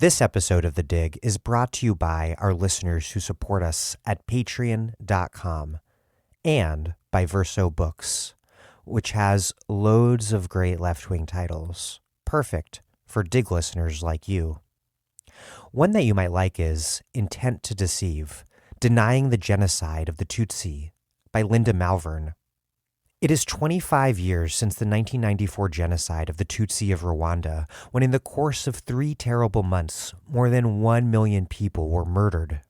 This episode of The Dig is brought to you by our listeners who support us at patreon.com and by Verso Books, which has loads of great left-wing titles, perfect for Dig listeners like you. One that you might like is Intent to Deceive, Denying the Genocide of the Tutsi by Linda Malvern. It is 25 years since the 1994 genocide of the Tutsi of Rwanda, when in the course of 3 terrible months, more than 1 million people were murdered.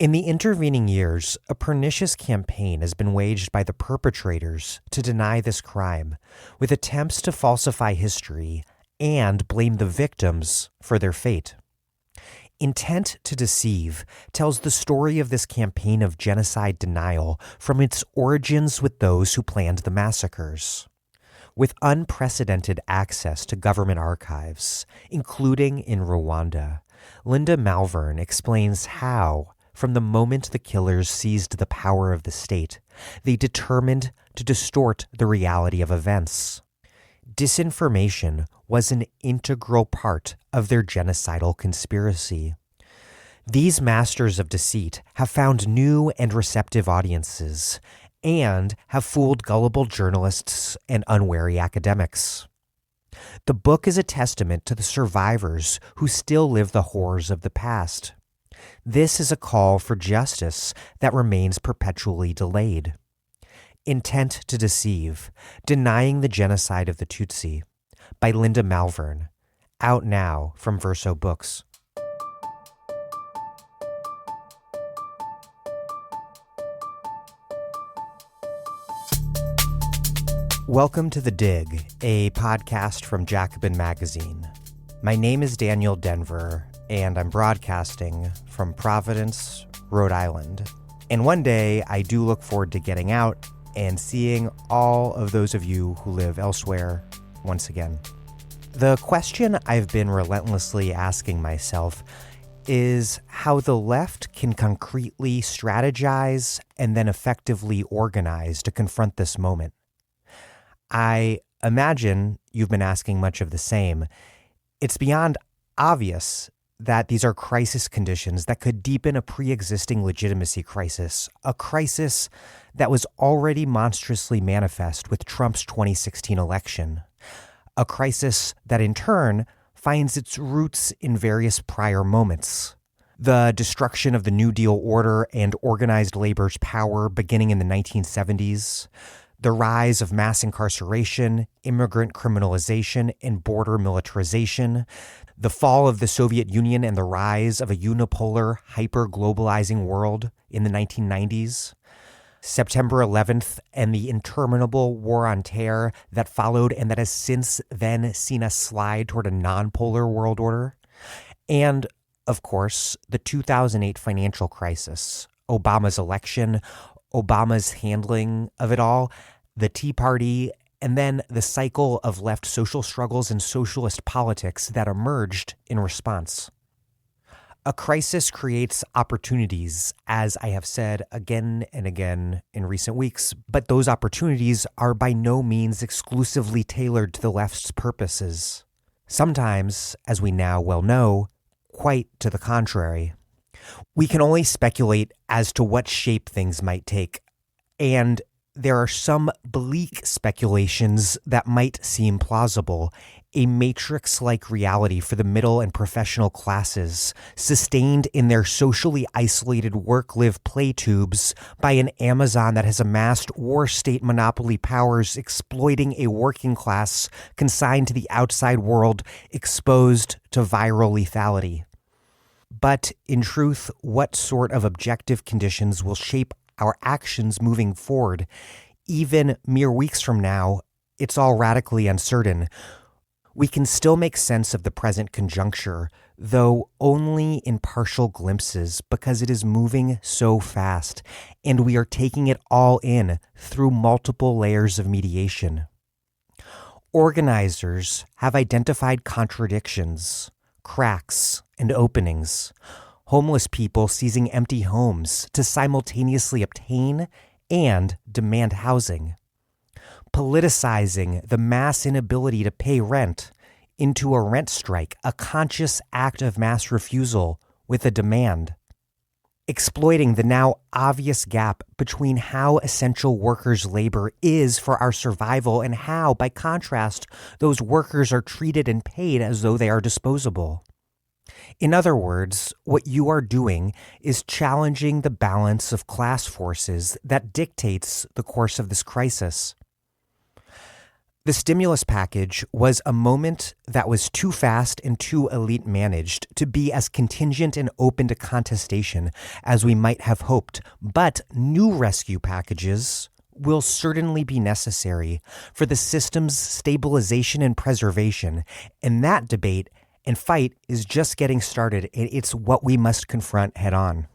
In the intervening years, a pernicious campaign has been waged by the perpetrators to deny this crime, with attempts to falsify history and blame the victims for their fate. Intent to Deceive tells the story of this campaign of genocide denial from its origins with those who planned the massacres. With unprecedented access to government archives, including in Rwanda, Linda Malvern explains how, from the moment the killers seized the power of the state, they determined to distort the reality of events. Disinformation was an integral part of their genocidal conspiracy. These masters of deceit have found new and receptive audiences and have fooled gullible journalists and unwary academics. The book is a testament to the survivors who still live the horrors of the past. This is a call for justice that remains perpetually delayed. Intent to Deceive, Denying the Genocide of the Tutsi by Linda Malvern, out now from Verso Books. Welcome to The Dig, a podcast from Jacobin Magazine. My name is Daniel Denver, and I'm broadcasting from Providence, Rhode Island. And one day, I do look forward to getting out and seeing all of those of you who live elsewhere once again. The question I've been relentlessly asking myself is how the left can concretely strategize and then effectively organize to confront this moment. I imagine you've been asking much of the same. It's beyond obvious that these are crisis conditions that could deepen a pre-existing legitimacy crisis, a crisis that was already monstrously manifest with Trump's 2016 election, a crisis that in turn finds its roots in various prior moments. The destruction of the New Deal order and organized labor's power beginning in the 1970s, the rise of mass incarceration, immigrant criminalization, and border militarization, the fall of the Soviet Union and the rise of a unipolar, hyper-globalizing world in the 1990s, September 11th and the interminable war on terror that followed and that has since then seen us slide toward a non-polar world order, and, of course, the 2008 financial crisis, Obama's election, Obama's handling of it all, the Tea Party, and then the cycle of left social struggles and socialist politics that emerged in response. A crisis creates opportunities, as I have said again and again in recent weeks, but those opportunities are by no means exclusively tailored to the left's purposes. Sometimes, as we now well know, quite to the contrary. We can only speculate as to what shape things might take, and there are some bleak speculations that might seem plausible. A matrix-like reality for the middle and professional classes, sustained in their socially isolated work-live-play tubes by an Amazon that has amassed war-state monopoly powers, exploiting a working class consigned to the outside world, exposed to viral lethality. But in truth, what sort of objective conditions will shape our actions moving forward? Even mere weeks from now, it's all radically uncertain. We can still make sense of the present conjuncture, though only in partial glimpses because it is moving so fast, and we are taking it all in through multiple layers of mediation. Organizers have identified contradictions, cracks, and openings. Homeless people seizing empty homes to simultaneously obtain and demand housing. Politicizing the mass inability to pay rent into a rent strike, a conscious act of mass refusal with a demand, exploiting the now obvious gap between how essential workers' labor is for our survival and how, by contrast, those workers are treated and paid as though they are disposable. In other words, what you are doing is challenging the balance of class forces that dictates the course of this crisis. The stimulus package was a moment that was too fast and too elite managed to be as contingent and open to contestation as we might have hoped. But new rescue packages will certainly be necessary for the system's stabilization and preservation. And that debate and fight is just getting started, and it's what we must confront head on.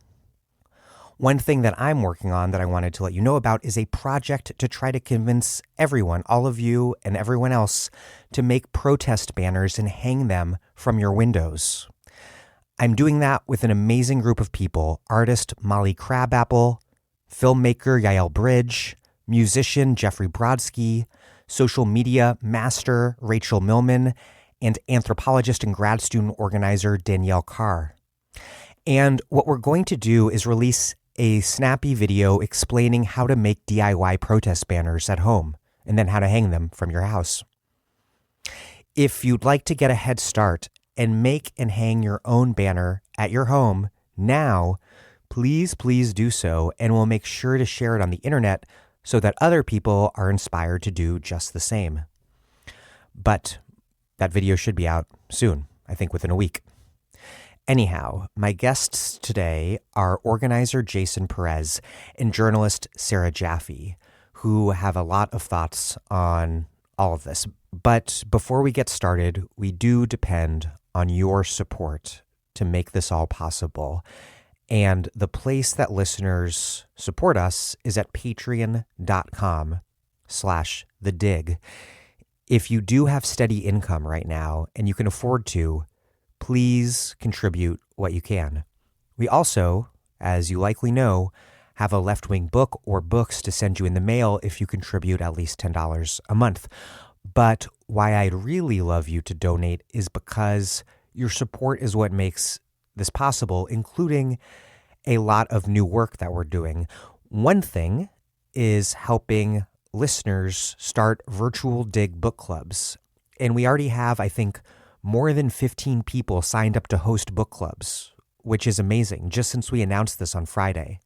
One thing that I'm working on that I wanted to let you know about is a project to try to convince everyone, all of you and everyone else, to make protest banners and hang them from your windows. I'm doing that with an amazing group of people: artist Molly Crabapple, filmmaker Yael Bridge, musician Jeffrey Brodsky, social media master Rachel Millman, and anthropologist and grad student organizer Danielle Carr. And what we're going to do is release a snappy video explaining how to make DIY protest banners at home and then how to hang them from your house. If you'd like to get a head start and make and hang your own banner at your home now, please do so, and we'll make sure to share it on the internet so that other people are inspired to do just the same. But that video should be out soon, I think within a week. Anyhow, my guests today are organizer Jasson Perez and journalist Sarah Jaffe, who have a lot of thoughts on all of this. But before we get started, we do depend on your support to make this all possible. And the place that listeners support us is at patreon.com/thedig. If you do have steady income right now and you can afford to, please contribute what you can. We also, as you likely know, have a left-wing book or books to send you in the mail if you contribute at least $10 a month. But why I'd really love you to donate is because your support is what makes this possible, including a lot of new work that we're doing. One thing is helping listeners start virtual Dig book clubs. And we already have, I think, more than 15 people signed up to host book clubs, which is amazing, just since we announced this on Friday.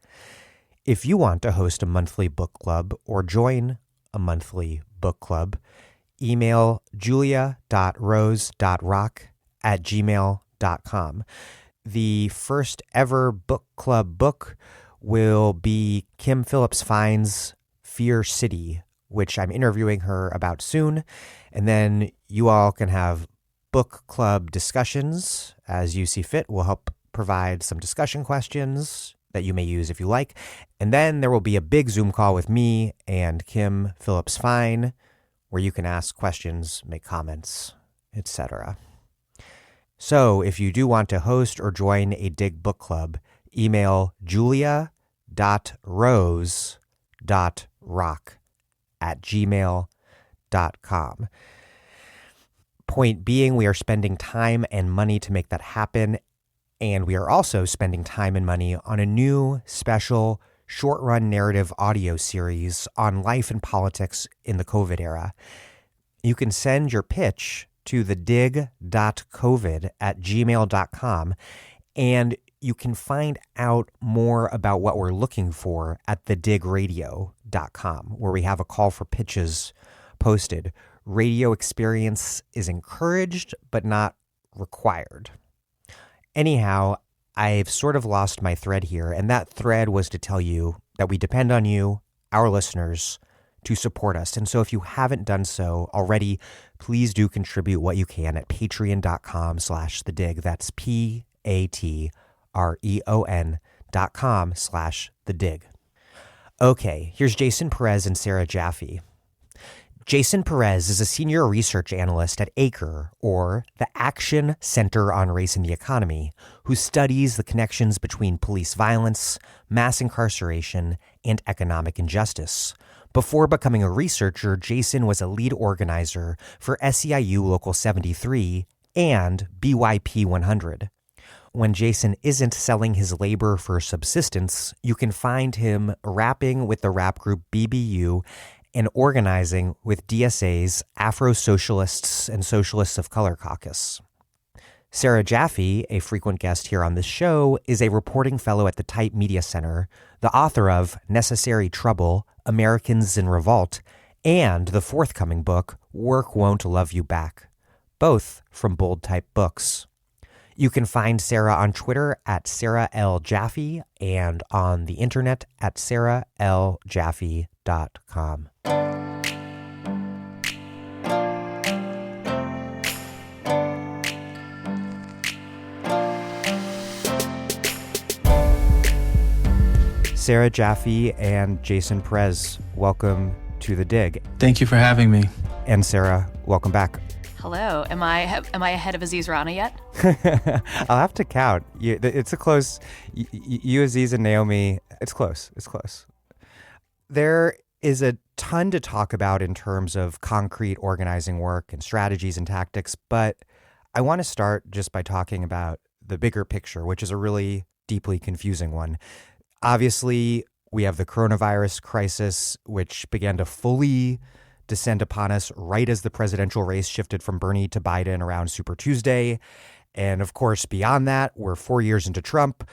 If you want to host a monthly book club or join a monthly book club, email julia.rose.rock@gmail.com. The first ever book club book will be Kim Phillips-Fein's Fear City, which I'm interviewing her about soon. And then you all can have book club discussions as you see fit. We'll help provide some discussion questions that you may use if you like. And then there will be a big Zoom call with me and Kim Phillips-Fein where you can ask questions, make comments, etc. So if you do want to host or join a Dig book club, email julia.rose.rock@gmail.com. Point being, we are spending time and money to make that happen, and we are also spending time and money on a new special short-run narrative audio series on life and politics in the COVID era. You can send your pitch to thedig.covid@gmail.com, and you can find out more about what we're looking for at thedigradio.com, where we have a call for pitches posted. Radio experience is encouraged, but not required. Anyhow, I've sort of lost my thread here, and that thread was to tell you that we depend on you, our listeners, to support us. And so if you haven't done so already, please do contribute what you can at patreon.com/thedig. That's patreon.com/thedig. Okay, here's Jasson Perez and Sarah Jaffe. Jasson Perez is a senior research analyst at ACRE, or the Action Center on Race and the Economy, who studies the connections between police violence, mass incarceration, and economic injustice. Before becoming a researcher, Jasson was a lead organizer for SEIU Local 73 and BYP 100. When Jasson isn't selling his labor for subsistence, you can find him rapping with the rap group BBU and organizing with DSA's Afro-Socialists and Socialists of Color Caucus. Sarah Jaffe, a frequent guest here on this show, is a reporting fellow at the Type Media Center, the author of Necessary Trouble, Americans in Revolt, and the forthcoming book, Work Won't Love You Back, both from Bold Type Books. You can find Sarah on Twitter at Sarah L. Jaffe and on the internet at sarahlJaffe.com. Sarah Jaffe and Jasson Perez, welcome to The Dig. Thank you for having me. And Sarah, welcome back. Hello. Am I ahead of Aziz Rana yet? I'll have to count. It's a close. You, Aziz, and Naomi. It's close. It's close. There is a ton to talk about in terms of concrete organizing work and strategies and tactics, but I want to start just by talking about the bigger picture, which is a really deeply confusing one. Obviously, we have the coronavirus crisis, which began to fully descend upon us right as the presidential race shifted from Bernie to Biden around Super Tuesday. And of course, beyond that, we're 4 years into Trump,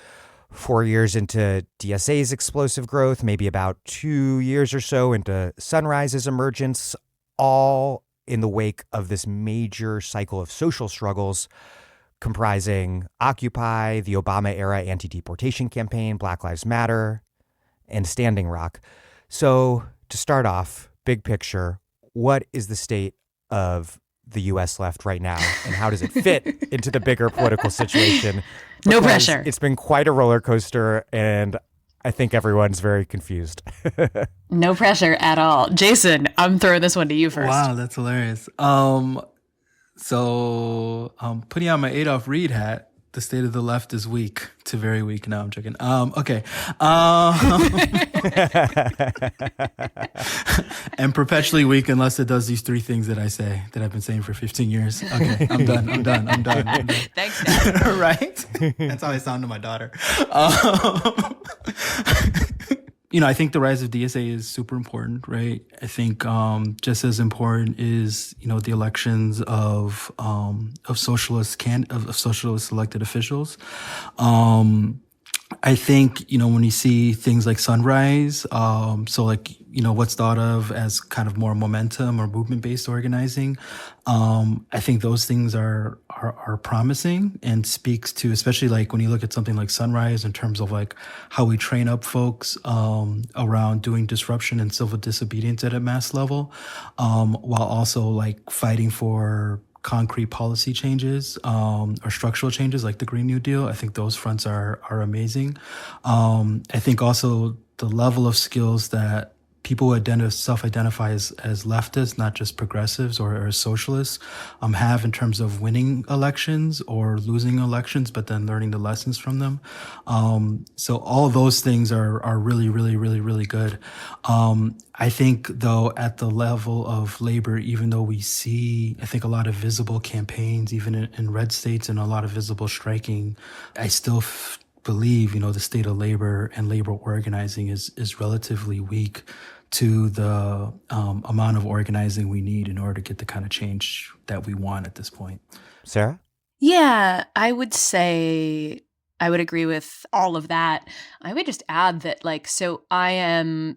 4 years into DSA's explosive growth, maybe about 2 years or so into Sunrise's emergence, all in the wake of this major cycle of social struggles comprising Occupy, the Obama-era anti-deportation campaign, Black Lives Matter, and Standing Rock. So to start off, big picture, what is the state of the U.S. left right now, and how does it fit into the bigger political situation? No pressure. It's been quite a roller coaster, and I think everyone's very confused. No pressure at all. Jasson, I'm throwing this one to you first. Wow, that's hilarious. So putting on my Adolph Reed hat, the state of the left is weak to very weak. No, I'm joking. Okay. And perpetually weak unless it does these three things that I say, that I've been saying for 15 years. Okay, I'm done. Thanks, Dad. Right? That's how I sound to my daughter. I think the rise of DSA is super important, right? I think just as important is, the elections of socialist elected officials. I think, when you see things like Sunrise, what's thought of as kind of more momentum or movement-based organizing, I think those things are promising and speaks to, especially like when you look at something like Sunrise in terms of like how we train up folks around doing disruption and civil disobedience at a mass level, while also like fighting for concrete policy changes or structural changes like the Green New Deal. I think those fronts are amazing. I think also the level of skills that people who self-identify as leftists, not just progressives or socialists, have in terms of winning elections or losing elections, but then learning the lessons from them. So all those things are really, really, really, really good. I think, though, at the level of labor, even though we see, I think, a lot of visible campaigns, even in red states, and a lot of visible striking, I still believe, the state of labor and labor organizing is relatively weak to the amount of organizing we need in order to get the kind of change that we want at this point. Sarah? Yeah, I would say I would agree with all of that. I would just add that,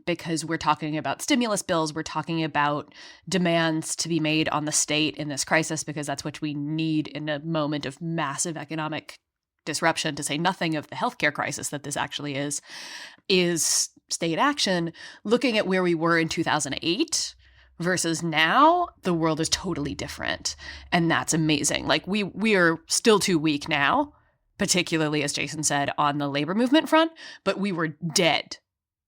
because we're talking about stimulus bills, we're talking about demands to be made on the state in this crisis, because that's what we need in a moment of massive economic disruption, to say nothing of the healthcare crisis that this actually is state action. Looking at where we were in 2008 versus now, the world is totally different. And that's amazing. Like we are still too weak now, particularly, as Jasson said, on the labor movement front, but we were dead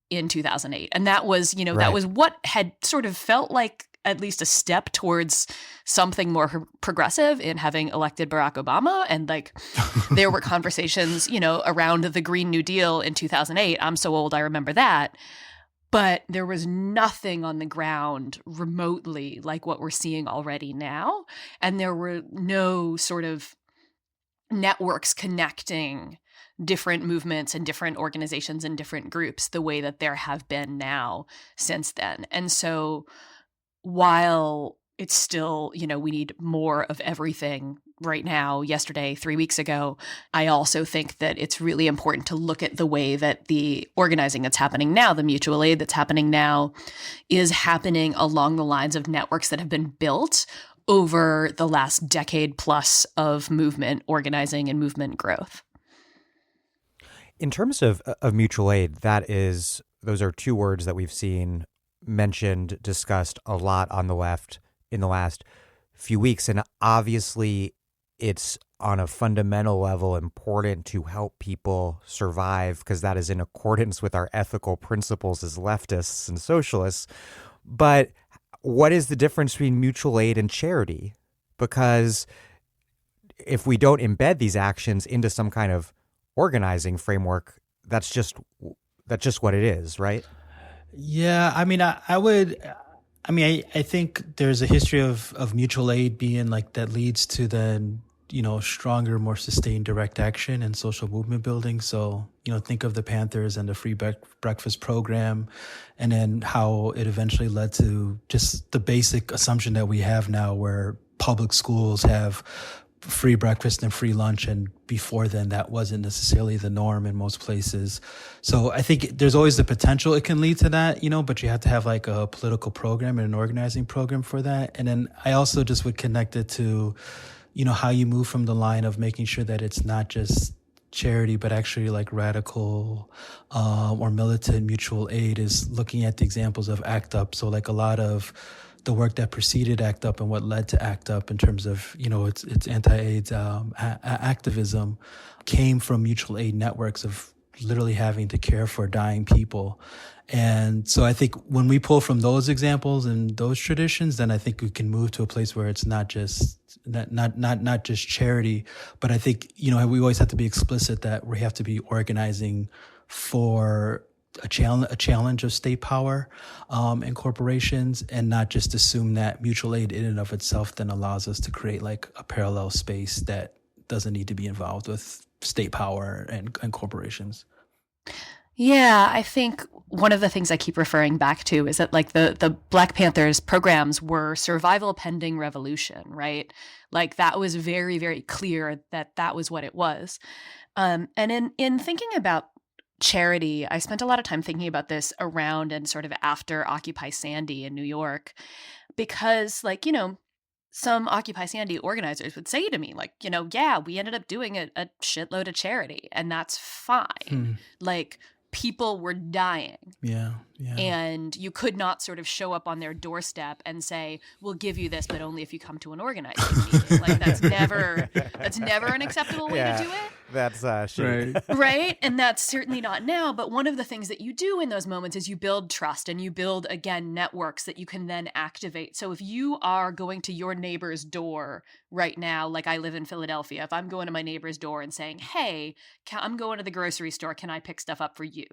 in 2008. And that was, Right. That was what had sort of felt like at least a step towards something more progressive in having elected Barack Obama. And there were conversations, around the Green New Deal in 2008. I'm so old, I remember that. but there was nothing on the ground remotely like what we're seeing already now. And there were no sort of networks connecting different movements and different organizations and different groups the way that there have been now since then. And so while it's still, we need more of everything right now, yesterday, 3 weeks ago, I also think that it's really important to look at the way that the organizing that's happening now, the mutual aid that's happening now, is happening along the lines of networks that have been built over the last decade plus of movement organizing and movement growth. In terms of mutual aid, those are two words that we've seen mentioned, discussed a lot on the left in the last few weeks. And obviously, it's on a fundamental level important to help people survive because that is in accordance with our ethical principles as leftists and socialists. But what is the difference between mutual aid and charity? Because if we don't embed these actions into some kind of organizing framework, that's just what it is, right? Yeah, I mean, I think there's a history of mutual aid being like that leads to then, stronger, more sustained direct action and social movement building. So, think of the Panthers and the free breakfast program, and then how it eventually led to just the basic assumption that we have now where public schools have free breakfast and free lunch. And before then, that wasn't necessarily the norm in most places. So I think there's always the potential it can lead to that, but you have to have like a political program and an organizing program for that. And then I also just would connect it to, how you move from the line of making sure that it's not just charity, but actually like radical or militant mutual aid is looking at the examples of ACT UP. So like a lot of the work that preceded ACT UP and what led to ACT UP in terms of, its anti-AIDS activism came from mutual aid networks of literally having to care for dying people. And so I think when we pull from those examples and those traditions, then I think we can move to a place where it's not just not just charity, but I think, we always have to be explicit that we have to be organizing for a challenge of state power and corporations, and not just assume that mutual aid in and of itself then allows us to create like a parallel space that doesn't need to be involved with state power and corporations. Yeah, I think one of the things I keep referring back to is that like the Black Panthers programs were survival pending revolution, right? Like that was very, very clear that was what it was. And in thinking about charity, I spent a lot of time thinking about this around and sort of after Occupy Sandy in New York, because like, some Occupy Sandy organizers would say to me like, yeah, we ended up doing a shitload of charity and that's fine. Like people were dying. Yeah. And you could not sort of show up on their doorstep and say, we'll give you this, but only if you come to an organizing meeting. Like that's never an acceptable way to do it. That's shitty. Right. Right. And that's certainly not now. But one of the things that you do in those moments is you build trust and you build, again, networks that you can then activate. So if you are going to your neighbor's door right now, like I live in Philadelphia, if I'm going to my neighbor's door and saying, hey, I'm going to the grocery store, can I pick stuff up for you?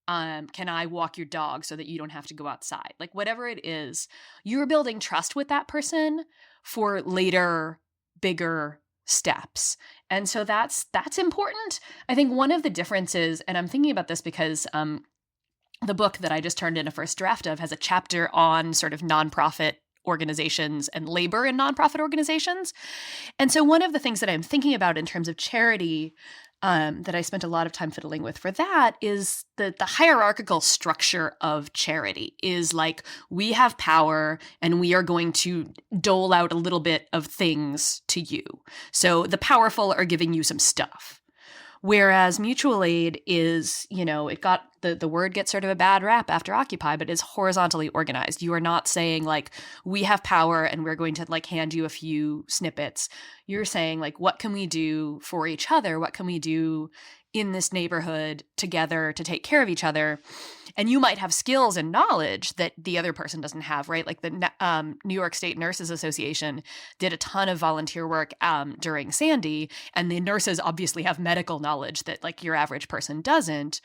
Can I walk your dog so that you don't have to go outside? Like whatever it is, you're building trust with that person for later, bigger steps. And so that's important. I think one of the differences, and I'm thinking about this because the book that I just turned in a first draft of has a chapter on sort of nonprofit organizations and labor in nonprofit organizations. And so one of the things that I'm thinking about in terms of charity that I spent a lot of time fiddling with for that is the hierarchical structure of charity is like, we have power and we are going to dole out a little bit of things to you. So the powerful are giving you some stuff. Whereas mutual aid is, it got the word gets sort of a bad rap after Occupy, but is horizontally organized. You are not saying like, we have power and we're going to like hand you a few snippets. You're saying like, what can we do for each other? What can we do in this neighborhood together to take care of each other? And you might have skills and knowledge that the other person doesn't have, right? Like the New York State Nurses Association did a ton of volunteer work during Sandy, and the nurses obviously have medical knowledge that like your average person doesn't.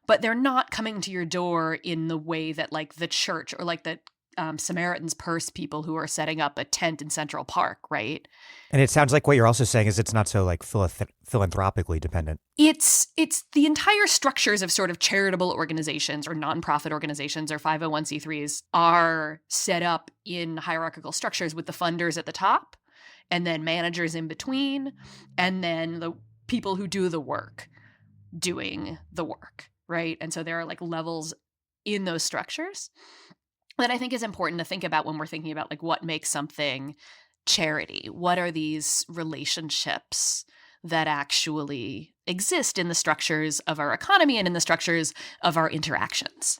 but they're not coming to your door in the way that like the church or like the Samaritan's Purse people who are setting up a tent in Central Park, right? And it sounds like what you're also saying is it's not so like philanthropically dependent. It's the entire structures of sort of charitable organizations or nonprofit organizations or 501c3s are set up in hierarchical structures with the funders at the top and then managers in between and then the people who do the work doing the work, right? And so there are like levels in those structures that I think is important to think about when we're thinking about like what makes something charity. What are these relationships that actually exist in the structures of our economy and in the structures of our interactions?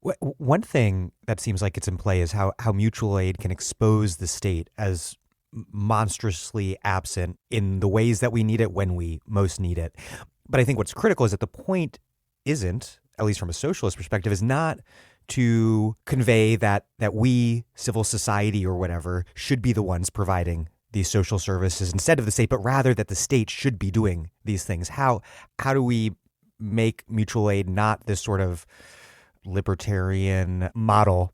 One thing that seems like it's in play is how mutual aid can expose the state as monstrously absent in the ways that we need it when we most need it. But I think what's critical is that the point isn't, at least from a socialist perspective, is not to convey that we, civil society or whatever, should be the ones providing these social services instead of the state, but rather that the state should be doing these things. How do we make mutual aid not this sort of libertarian model?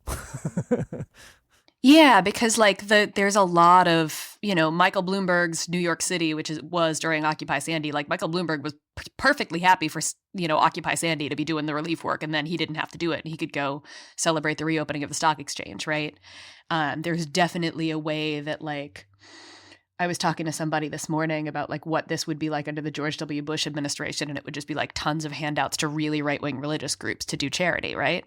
Yeah, because like there's a lot of, Michael Bloomberg's New York City, which was during Occupy Sandy, like Michael Bloomberg was perfectly happy for, Occupy Sandy to be doing the relief work, and then he didn't have to do it. And he could go celebrate the reopening of the stock exchange, right? There's definitely a way that like, I was talking to somebody this morning about like what this would be like under the George W. Bush administration, and it would just be like tons of handouts to really right-wing religious groups to do charity, right?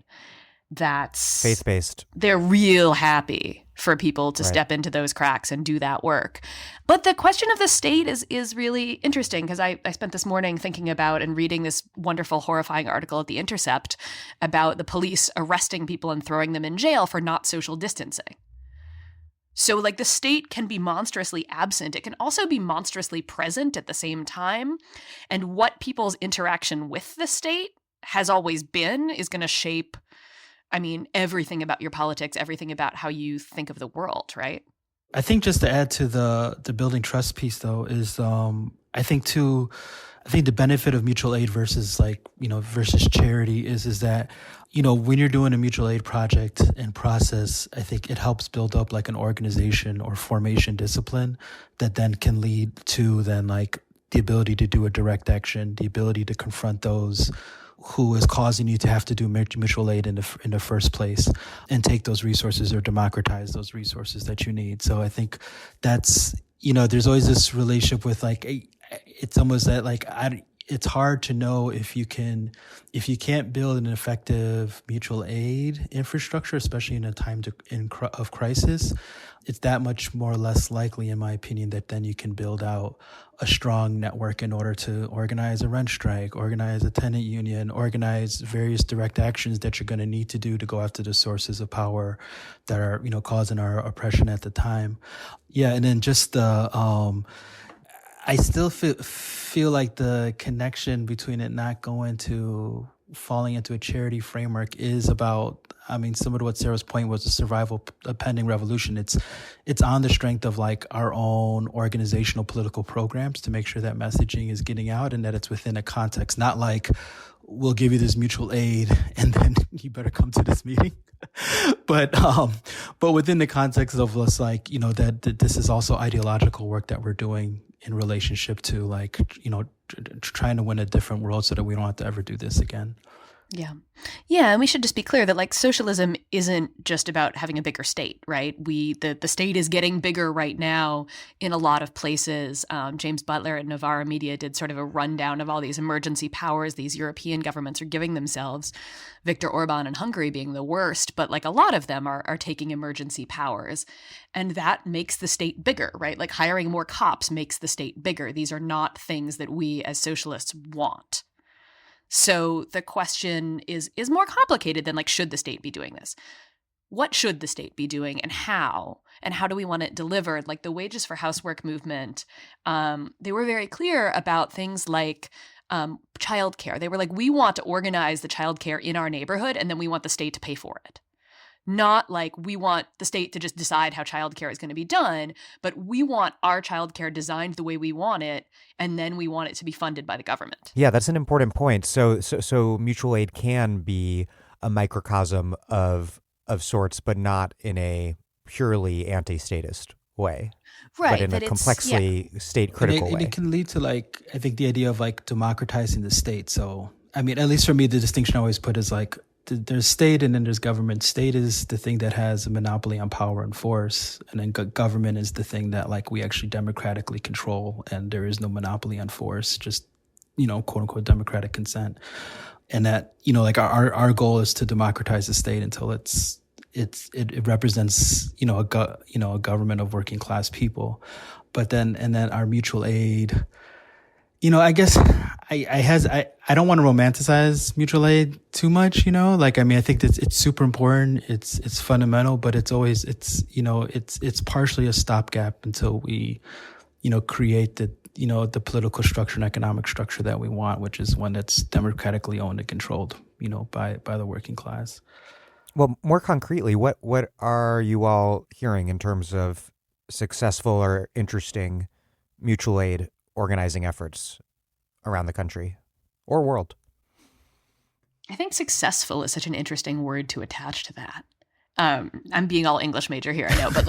That's faith-based. They're real happy for people to step into those cracks and do that work. But the question of the state is really interesting because I spent this morning thinking about and reading this wonderful, horrifying article at The Intercept about the police arresting people and throwing them in jail for not social distancing. So like the state can be monstrously absent. It can also be monstrously present at the same time. And what people's interaction with the state has always been is going to shape, everything about your politics, everything about how you think of the world, right? I think just to add to the building trust piece, though, is I think the benefit of mutual aid versus versus charity is that, when you're doing a mutual aid project and process, I think it helps build up like an organization or formation discipline that then can lead to then like the ability to do a direct action, the ability to confront those who is causing you to have to do mutual aid in the first place and take those resources or democratize those resources that you need. So I think that's, there's always this relationship with like, it's almost that like, it's hard to know if you can't build an effective mutual aid infrastructure, especially in a time of crisis, it's that much more or less likely, in my opinion, that then you can build out a strong network in order to organize a rent strike, organize a tenant union, organize various direct actions that you're going to need to do to go after the sources of power that are, causing our oppression at the time. Yeah, and then just I still feel like the connection between it not falling into a charity framework is about, similar to what Sarah's point was, the survival of pending revolution. It's on the strength of like our own organizational political programs to make sure that messaging is getting out and that it's within a context, not like we'll give you this mutual aid and then you better come to this meeting. But within the context of us, like, that this is also ideological work that we're doing in relationship to like, trying to win a different world so that we don't have to ever do this again. Yeah. Yeah. And we should just be clear that like socialism isn't just about having a bigger state, right? The state is getting bigger right now in a lot of places. James Butler at Novara Media did sort of a rundown of all these emergency powers these European governments are giving themselves, Viktor Orban and Hungary being the worst, but like a lot of them are taking emergency powers. And that makes the state bigger, right? Like hiring more cops makes the state bigger. These are not things that we as socialists want. So the question is more complicated than like, should the state be doing this? What should the state be doing and how? And how do we want it delivered? Like the Wages for Housework movement, they were very clear about things like childcare. They were like, we want to organize the childcare in our neighborhood and then we want the state to pay for it. Not like we want the state to just decide how childcare is going to be done, but we want our childcare designed the way we want it, and then we want it to be funded by the government. Yeah, that's an important point. So mutual aid can be a microcosm of sorts, but not in a purely anti-statist way. Right. But in a complexly state critical way. And it can lead to like, I think the idea of like democratizing the state. So, I mean, at least for me, the distinction I always put is like, there's state and then there's government. State is the thing that has a monopoly on power and force. And then government is the thing that like we actually democratically control. And there is no monopoly on force, just, quote unquote, democratic consent. And that, like our goal is to democratize the state until it represents, a government of working class people. But then our mutual aid, I guess I don't want to romanticize mutual aid too much, I think that it's super important. It's fundamental, but it's partially a stopgap until we, create the political structure and economic structure that we want, which is one that's democratically owned and controlled, by the working class. Well, more concretely, what are you all hearing in terms of successful or interesting mutual aid organizing efforts around the country or world? I think successful is such an interesting word to attach to that. I'm being all English major here, I know, but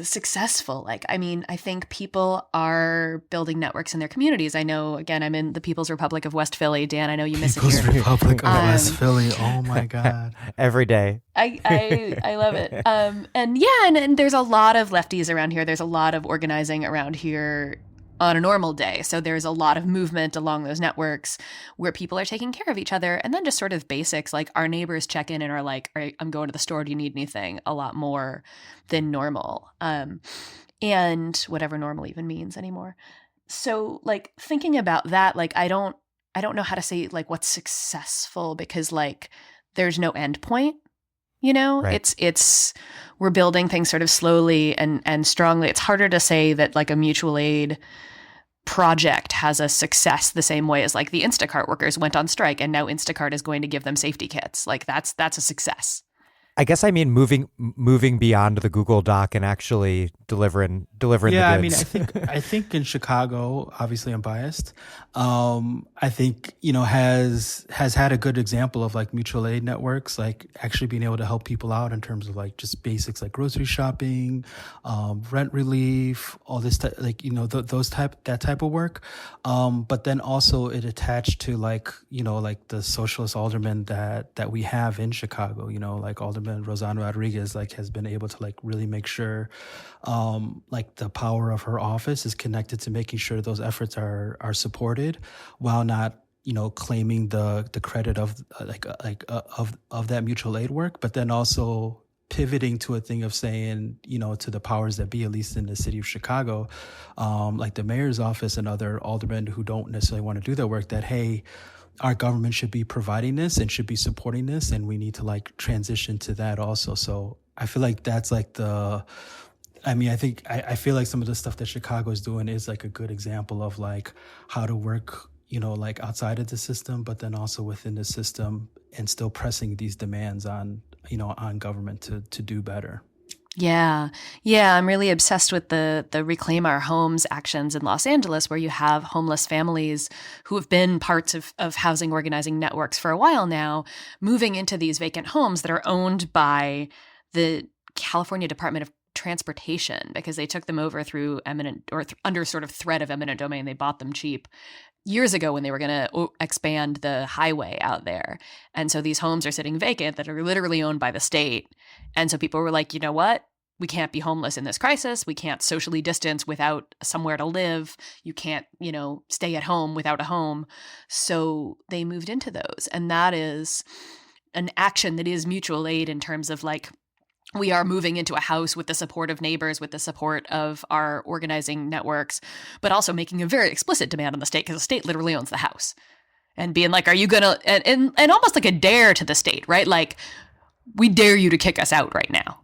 successful. I think people are building networks in their communities. I know, again, I'm in the People's Republic of West Philly. Dan, I know you miss it here. People's Republic of West Philly. Oh my God. Every day. I love it. And there's a lot of lefties around here. There's a lot of organizing around here on a normal day. So there's a lot of movement along those networks where people are taking care of each other. And then just sort of basics, like our neighbors check in and are like, all right, I'm going to the store. Do you need anything? A lot more than normal. And whatever normal even means anymore. So like thinking about that, like, I don't know how to say like what's successful because like there's no end point. Right. It's we're building things sort of slowly and strongly. It's harder to say that like a mutual aid project has a success the same way as like the Instacart workers went on strike and now Instacart is going to give them safety kits. Like that's a success. I guess I mean moving beyond the Google Doc and actually delivering the goods. Yeah, I mean, I think in Chicago, obviously I'm biased. I think has had a good example of like mutual aid networks, like actually being able to help people out in terms of like just basics like grocery shopping, rent relief, all this that type of work. But then also it attached to like the socialist aldermen that we have in Chicago. Like Alderman Rosanna Rodriguez has been able to like really make sure the power of her office is connected to making sure those efforts are supported while not claiming the credit of of that mutual aid work, but then also pivoting to a thing of saying, to the powers that be, at least in the city of Chicago, like the mayor's office and other aldermen who don't necessarily want to do their work, that, hey, our government should be providing this and should be supporting this, and we need to like transition to that also. So I feel like that's like I feel like some of the stuff that Chicago is doing is like a good example of like how to work, like outside of the system, but then also within the system and still pressing these demands on government to do better. Yeah. I'm really obsessed with the Reclaim Our Homes actions in Los Angeles, where you have homeless families who have been parts of housing organizing networks for a while now, moving into these vacant homes that are owned by the California Department of Transportation because they took them over through under sort of threat of eminent domain. They bought them cheap years ago when they were going to expand the highway out there. And so these homes are sitting vacant that are literally owned by the state. And so people were like, you know what? We can't be homeless in this crisis. We can't socially distance without somewhere to live. You can't, stay at home without a home. So they moved into those. And that is an action that is mutual aid in terms of like, we are moving into a house with the support of neighbors, with the support of our organizing networks, but also making a very explicit demand on the state because the state literally owns the house. And being like, are you going to, and almost like a dare to the state, right? Like, we dare you to kick us out right now.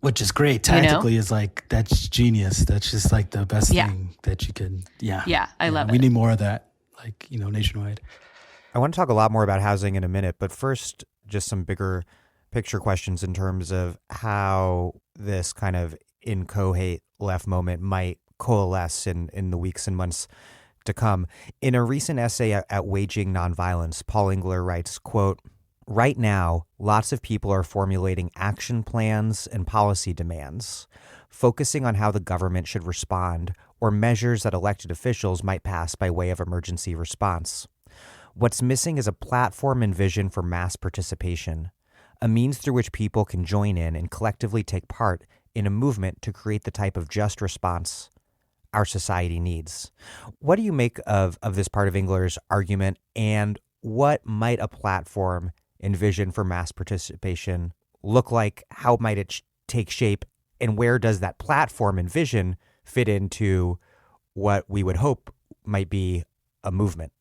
Which is great. Tactically is like, that's genius. That's just like the best thing that you can, Yeah, I love it. We need more of that, like, nationwide. I want to talk a lot more about housing in a minute, but first, just some bigger picture questions in terms of how this kind of inchoate left moment might coalesce in the weeks and months to come. In a recent essay at Waging Nonviolence, Paul Engler writes, quote, "Right now, lots of people are formulating action plans and policy demands, focusing on how the government should respond or measures that elected officials might pass by way of emergency response. What's missing is a platform and vision for mass participation, a means through which people can join in and collectively take part in a movement to create the type of just response our society needs." What do you make of this part of Engler's argument, and what might a platform and vision for mass participation look like? How might it take shape, and where does that platform and vision fit into what we would hope might be a movement?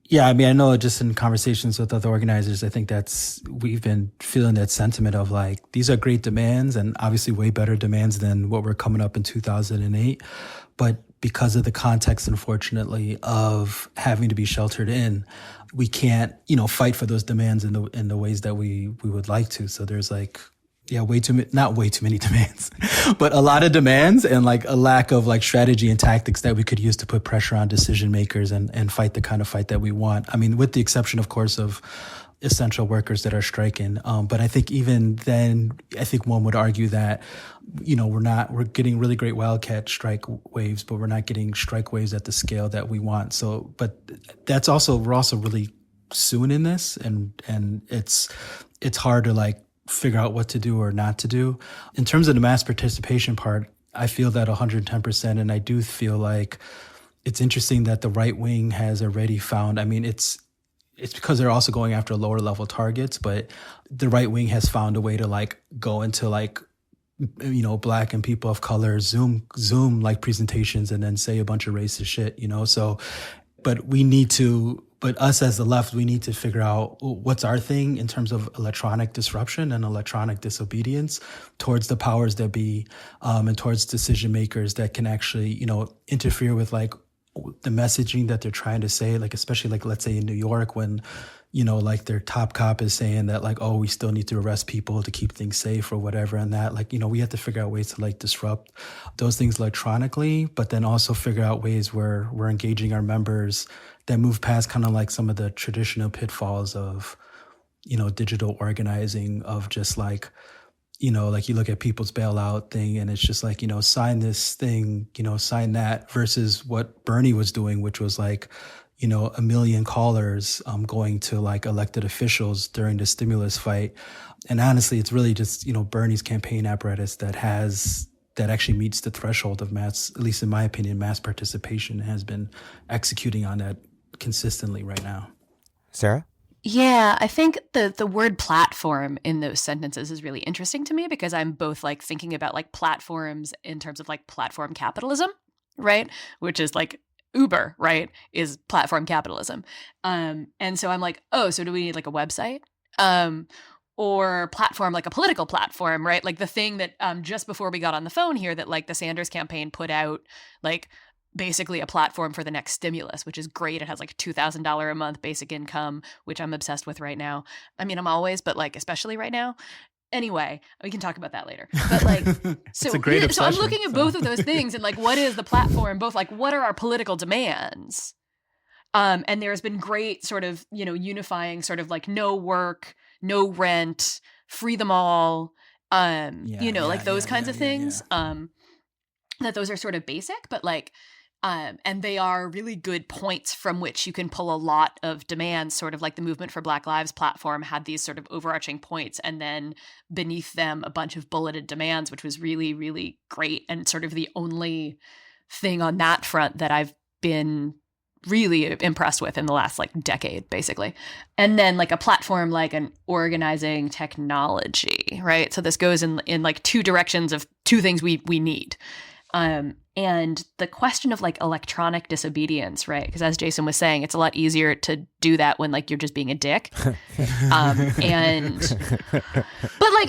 Yeah, I mean, I know just in conversations with other organizers, I think we've been feeling that sentiment of like, these are great demands and obviously way better demands than what were coming up in 2008. But because of the context, unfortunately, of having to be sheltered in, we can't, fight for those demands in the ways that we would like to. So there's like, not way too many demands, but a lot of demands and like a lack of like strategy and tactics that we could use to put pressure on decision makers and fight the kind of fight that we want. I mean, with the exception, of course, of essential workers that are striking. But I think even then, I think one would argue that, we're getting really great wildcat strike waves, but we're not getting strike waves at the scale that we want. So, but we're also really soon in this, and it's hard to like figure out what to do or not to do. In terms of the mass participation part, I feel that 110%. And I do feel like it's interesting that the right wing has already found, I mean, it's because they're also going after lower level targets, but the right wing has found a way to like go into like, Black and people of color Zoom like presentations and then say a bunch of racist shit, so, but us as the left, we need to figure out what's our thing in terms of electronic disruption and electronic disobedience towards the powers that be, and towards decision makers that can actually, interfere with like the messaging that they're trying to say, like, especially like, let's say in New York when, like their top cop is saying that like, oh, we still need to arrest people to keep things safe or whatever. And that like, we have to figure out ways to like disrupt those things electronically, but then also figure out ways where we're engaging our members that move past kind of like some of the traditional pitfalls of, digital organizing of just like, like you look at people's bailout thing and it's just like, sign this thing, sign that versus what Bernie was doing, which was like, 1 million callers going to like elected officials during the stimulus fight. And honestly, it's really just, Bernie's campaign apparatus that actually meets the threshold of mass, at least in my opinion, mass participation, has been executing on that consistently right now. Sarah? Yeah, I think the word platform in those sentences is really interesting to me because I'm both like thinking about like platforms in terms of like platform capitalism, right? Which is like Uber, right? Is platform capitalism. And so I'm like, oh, so do we need like a website? Or platform, like a political platform, right? Like the thing that just before we got on the phone here that like the Sanders campaign put out, like basically a platform for the next stimulus, which is great. It has like $2,000 a month basic income, which I'm obsessed with right now. I mean, I'm always, but like especially right now. Anyway, we can talk about that later. But like, so I'm looking at both of those things and like, what is the platform? Both like, what are our political demands? And there's been great sort of, unifying sort of like no work, no rent, free them all, like those kinds of things. That those are sort of basic, but like, and they are really good points from which you can pull a lot of demands, sort of like the Movement for Black Lives platform had these sort of overarching points and then beneath them a bunch of bulleted demands, which was really, really great and sort of the only thing on that front that I've been really impressed with in the last like decade, basically. And then like a platform like an organizing technology, right? So this goes in like two directions of two things we need. And the question of like electronic disobedience, right? Because as Jasson was saying, it's a lot easier to do that when like you're just being a dick. But like,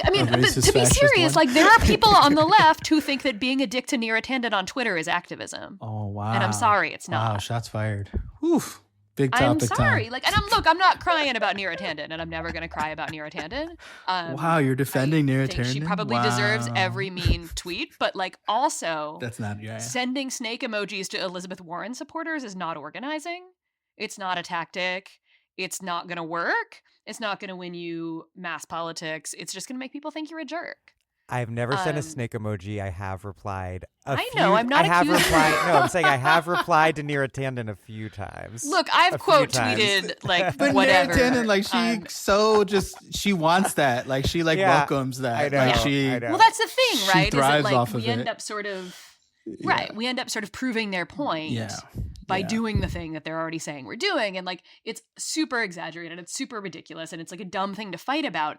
I mean, but to be serious, like there are people on the left who think that being a dick to near attendant on Twitter is activism. Oh, wow. And I'm sorry, it's not. Wow, shots fired. Oof. Big I'm topic sorry. time. Like, and I'm not crying about Neera Tanden, and I'm never going to cry about Neera Tanden. Wow, you're defending Neera think she Tanden? probably deserves every mean tweet, but like also That's not sending snake emojis to Elizabeth Warren supporters is not organizing. It's not a tactic. It's not going to work. It's not going to win you mass politics. It's just going to make people think you're a jerk. I've never sent a snake emoji. I have replied. I'm not accusing replied. No, I'm saying I have replied to Neera Tanden a few times. Look, I've quote tweeted like but whatever. Neera Tanden, like she wants that. Like she welcomes that. I know. Like I know. Well, that's the thing, right? She thrives is that, like, off of we it. end up sort of right. We end up sort of proving their point by doing the thing that they're already saying we're doing, and like it's super exaggerated, it's super ridiculous, and it's like a dumb thing to fight about.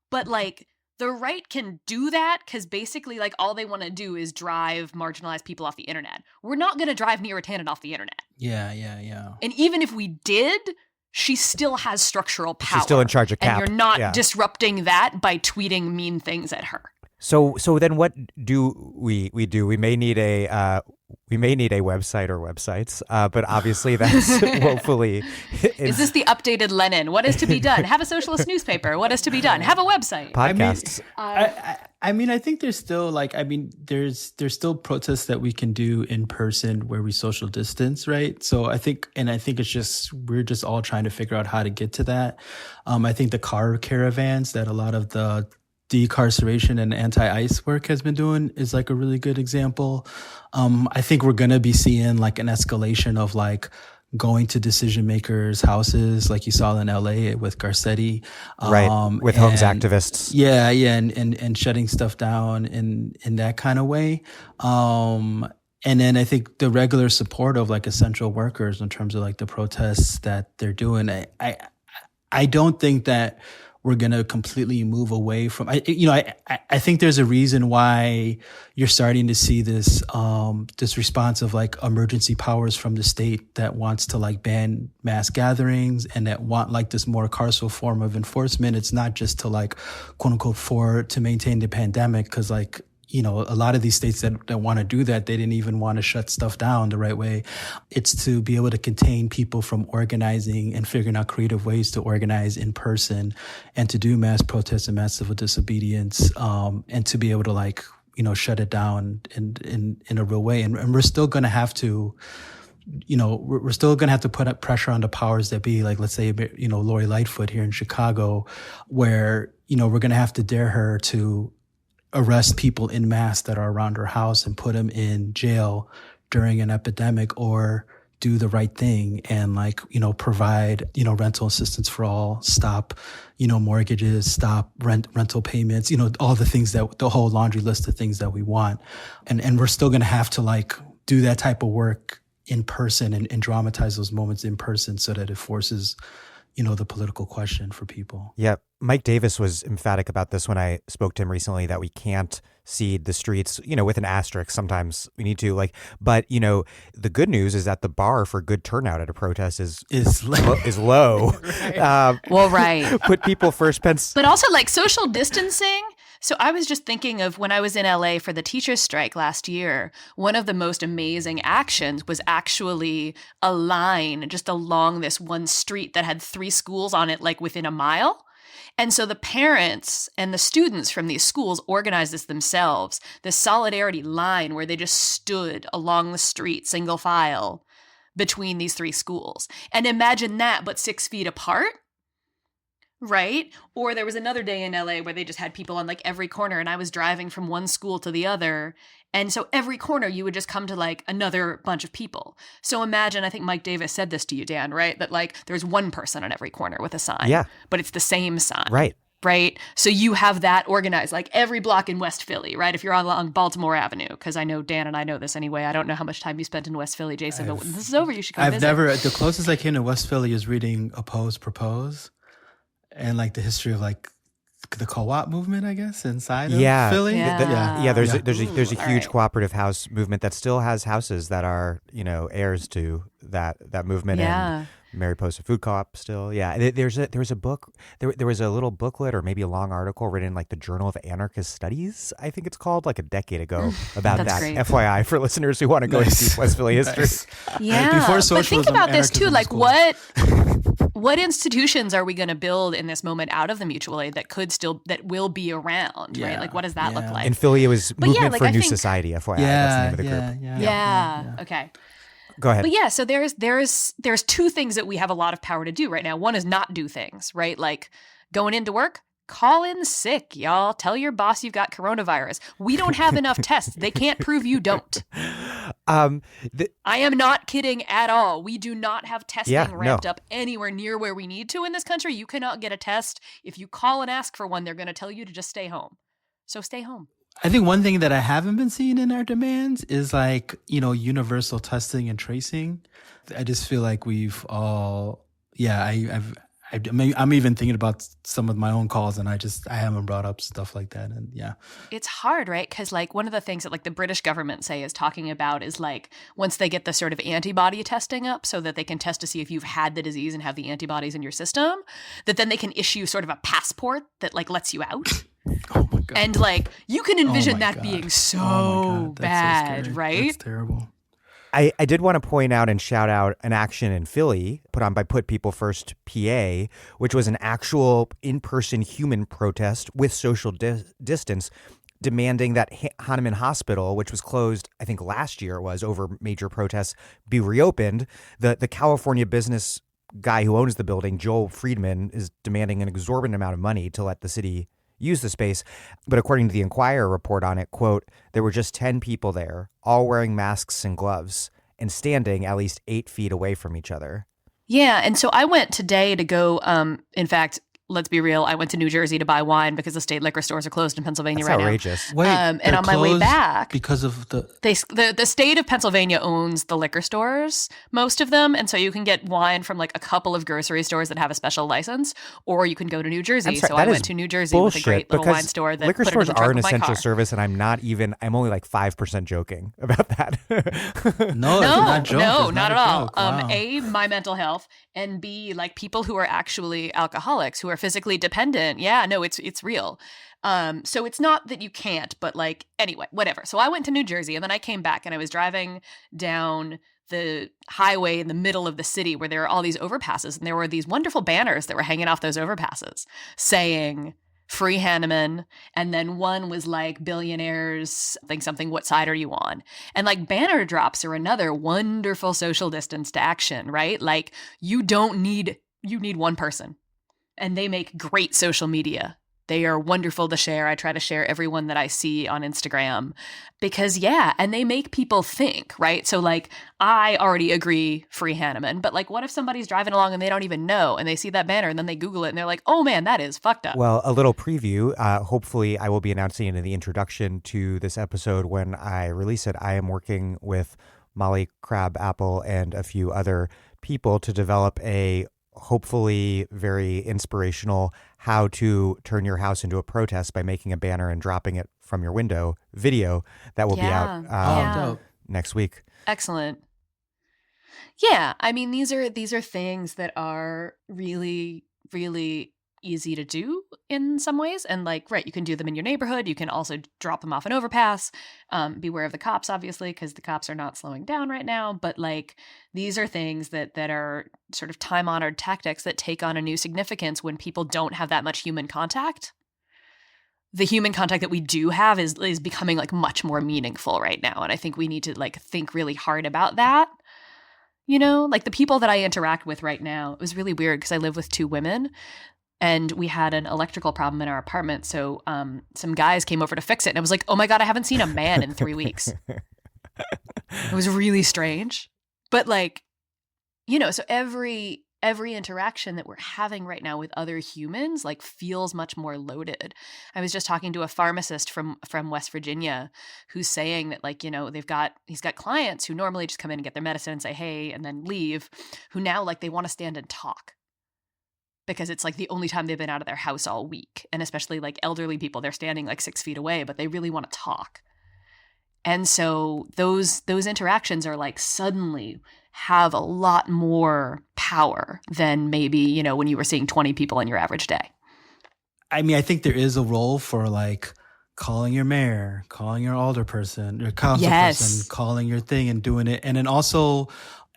But like the right can do that because basically, like, all they want to do is drive marginalized people off the internet. We're not going to drive Neera Tanden off the internet. Yeah. And even if we did, she still has structural power. She's still in charge of cap. And you're not disrupting that by tweeting mean things at her. So then what do we do? We may need a website or websites, but obviously that's woefully. Is this the updated Lenin? What is to be done? Have a socialist newspaper. What is to be done? Have a website. Podcasts. I think there's still there's still protests that we can do in person where we social distance, right? So I think it's just we're just all trying to figure out how to get to that. I think the car caravans that a lot of the decarceration and anti-ICE work has been doing is like a really good example. I think we're going to be seeing like an escalation of like going to decision makers' houses, like you saw in LA with Garcetti. Right, with homes activists. Yeah, and shutting stuff down in that kind of way. And then I think the regular support of like essential workers in terms of like the protests that they're doing. I don't think that we're going to completely move away from, I think there's a reason why you're starting to see this, this response of like emergency powers from the state that wants to like ban mass gatherings and that want like this more carceral form of enforcement. It's not just to like, quote unquote, to maintain the pandemic. Cause like, a lot of these states that want to do that, they didn't even want to shut stuff down the right way. It's to be able to contain people from organizing and figuring out creative ways to organize in person and to do mass protests and mass civil disobedience, and to be able to like, shut it down in a real way. And we're still going to have to, we're still going to have to put up pressure on the powers that be, like, let's say, Lori Lightfoot here in Chicago, where, we're going to have to dare her to arrest people in mass that are around her house and put them in jail during an epidemic, or do the right thing and like, provide, rental assistance for all, stop, mortgages, stop rental payments, all the things that the whole laundry list of things that we want. And we're still going to have to like do that type of work in person and dramatize those moments in person so that it forces, the political question for people. Yeah. Mike Davis was emphatic about this when I spoke to him recently, that we can't cede the streets, with an asterisk. Sometimes we need to, like, but, the good news is that the bar for good turnout at a protest is low. Right. Right. Put people first. But also like social distancing. So I was just thinking of when I was in LA for the teachers' strike last year, one of the most amazing actions was actually a line just along this one street that had 3 schools on it, like within a mile. And so the parents and the students from these schools organized this themselves, this solidarity line where they just stood along the street, single file, between these 3 schools. And imagine that, but 6 feet apart. Right? Or there was another day in LA where they just had people on like every corner, and I was driving from one school to the other. And so every corner you would just come to like another bunch of people. So imagine, I think Mike Davis said this to you, Dan, right? That like there's one person on every corner with a sign. Yeah. But it's the same sign. Right. Right? So you have that organized, like every block in West Philly, right? If you're along Baltimore Avenue, because I know Dan and I know this anyway. I don't know how much time you spent in West Philly, Jason, but when this is over, you should come visit. The closest I came to West Philly is reading Oppose, Propose. And like the history of like the co-op movement, I guess, inside of Philly. There's a huge cooperative house movement that still has houses that are, heirs to that movement. Yeah. And Mariposa Food Co-op still. Yeah. There was a book, there was a little booklet or maybe a long article written in like the Journal of Anarchist Studies, I think it's called, like a decade ago about That's that. great. FYI for listeners who want to go into deep West Philly history. Nice. Yeah. Before But socialism, think about this too, anarchism like was cool. what institutions are we going to build in this moment out of the mutual aid that will be around, right? Like what does that look Yeah. like? In Philly, it was But yeah, Movement like, for a I New think- Society, FYI. That's the name of the group. Yeah. Okay. Go ahead. But yeah, so there's two things that we have a lot of power to do right now. One is not do things, right? Like going into work, call in sick, y'all. Tell your boss you've got coronavirus. We don't have enough tests. They can't prove you don't. I am not kidding at all. We do not have testing ramped up anywhere near where we need to in this country. You cannot get a test. If you call and ask for one, they're going to tell you to just stay home. So stay home. I think one thing that I haven't been seeing in our demands is like, universal testing and tracing. I just feel like we've all, I'm even thinking about some of my own calls and I haven't brought up stuff like that. And yeah. It's hard, right? Because like one of the things that like the British government is talking about is like once they get the sort of antibody testing up so that they can test to see if you've had the disease and have the antibodies in your system, that then they can issue sort of a passport that like lets you out. Oh my God. And like you can envision that God. being so God. That's bad, so scary. right? That's terrible. I did want to point out and shout out an action in Philly put on by Put People First PA, which was an actual in-person human protest with social distance demanding that Hahnemann Hospital, which was closed, I think last year it was, over major protests, be reopened. The California business guy who owns the building, Joel Friedman, is demanding an exorbitant amount of money to let the city use the space. But according to the Enquirer report on it, quote, there were just 10 people there, all wearing masks and gloves and standing at least 8 feet away from each other. Yeah. And so I went today to go, in fact, let's be real, I went to New Jersey to buy wine because the state liquor stores are closed in Pennsylvania That's right outrageous. Wait, and they're on my way closed back, because of the the state of Pennsylvania owns the liquor stores, most of them, and so you can get wine from like a couple of grocery stores that have a special license, or you can go to New Jersey. I'm sorry, So that I is went to New Jersey bullshit, with a great little because wine store that liquor put it stores in the are trunk an of my essential car. service, and I'm only like 5% joking about that. No, it's not a joke. No, It's not at a all. joke. Wow. A, my mental health, and B, like people who are actually alcoholics, who are physically dependent. Yeah, no, it's real. So it's not that you can't, but like, anyway, whatever. So I went to New Jersey and then I came back and I was driving down the highway in the middle of the city where there are all these overpasses. And there were these wonderful banners that were hanging off those overpasses saying, free Hahnemann. And then one was like billionaires, something, what side are you on? And like banner drops are another wonderful social distanced action, right? Like you need one person and they make great social media. They are wonderful to share. I try to share everyone that I see on Instagram because, and they make people think, right? So, like, I already agree, free Hahnemann, but, like, what if somebody's driving along and they don't even know and they see that banner and then they Google it and they're like, oh, man, that is fucked up. Well, a little preview. Hopefully, I will be announcing it in the introduction to this episode when I release it. I am working with Molly Crabapple and a few other people to develop a hopefully very inspirational how to turn your house into a protest by making a banner and dropping it from your window video that will be out next week. Excellent. Yeah, I mean these are things that are really, really easy to do in some ways, and like, right, you can do them in your neighborhood. You can also drop them off an overpass. Beware of the cops, obviously, because the cops are not slowing down right now. But like, these are things that are sort of time-honored tactics that take on a new significance when people don't have that much human contact. The human contact that we do have is becoming like much more meaningful right now, and I think we need to like think really hard about that. You know, like the people that I interact with right now, it was really weird because I live with 2 women. And we had an electrical problem in our apartment. So some guys came over to fix it. And I was like, oh my God, I haven't seen a man in 3 weeks. It was really strange. But like, you know, so every interaction that we're having right now with other humans like feels much more loaded. I was just talking to a pharmacist from West Virginia who's saying that like, you know, he's got clients who normally just come in and get their medicine and say, hey, and then leave, who now like they want to stand and talk. Because it's like the only time they've been out of their house all week. And especially like elderly people, they're standing like 6 feet away, but they really want to talk. And so those interactions are like suddenly have a lot more power than maybe, you know, when you were seeing 20 people in your average day. I mean, I think there is a role for like calling your mayor, calling your alderperson, your council person, Yes. calling your thing and doing it. And then also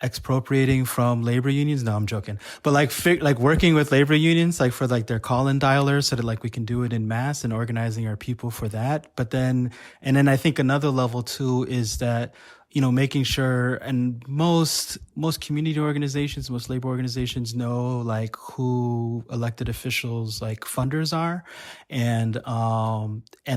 expropriating from labor unions. No, I'm joking. But like working with labor unions, like for like their call-in dialers so that like we can do it in mass and organizing our people for that. But then, and then I think another level too is that, you know, making sure, and most community organizations, most labor organizations know like who elected officials like funders are, and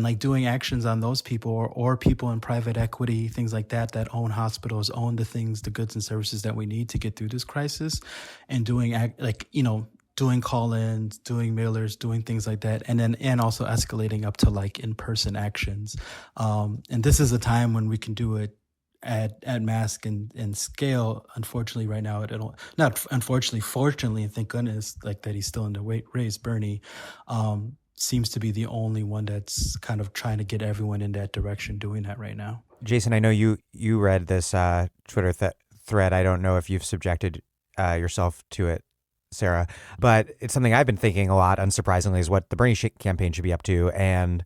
like doing actions on those people, or people in private equity, things like that, that own hospitals, own the things, the goods and services that we need to get through this crisis, and doing like, you know, doing call-ins, doing mailers, doing things like that, and also escalating up to like in-person actions. And this is a time when we can do it at mass and scale. Unfortunately, right now, not unfortunately, fortunately, and thank goodness, like that he's still in the race. Bernie seems to be the only one that's kind of trying to get everyone in that direction, doing that right now. Jasson, I know you read this Twitter thread. I don't know if you've subjected yourself to it, Sarah, but it's something I've been thinking a lot, unsurprisingly, is what the Bernie campaign should be up to. And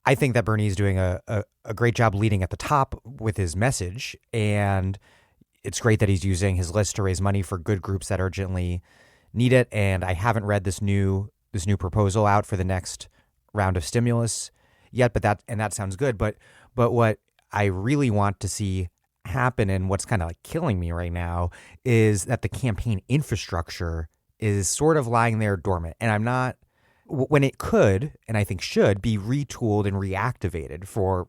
I think that Bernie's doing a great job leading at the top with his message. And it's great that he's using his list to raise money for good groups that urgently need it. And I haven't read this new proposal out for the next round of stimulus yet, but that sounds good. But what I really want to see happen, and what's kind of like killing me right now, is that the campaign infrastructure is sort of lying there dormant. And I'm not, when it could, and I think should, be retooled and reactivated for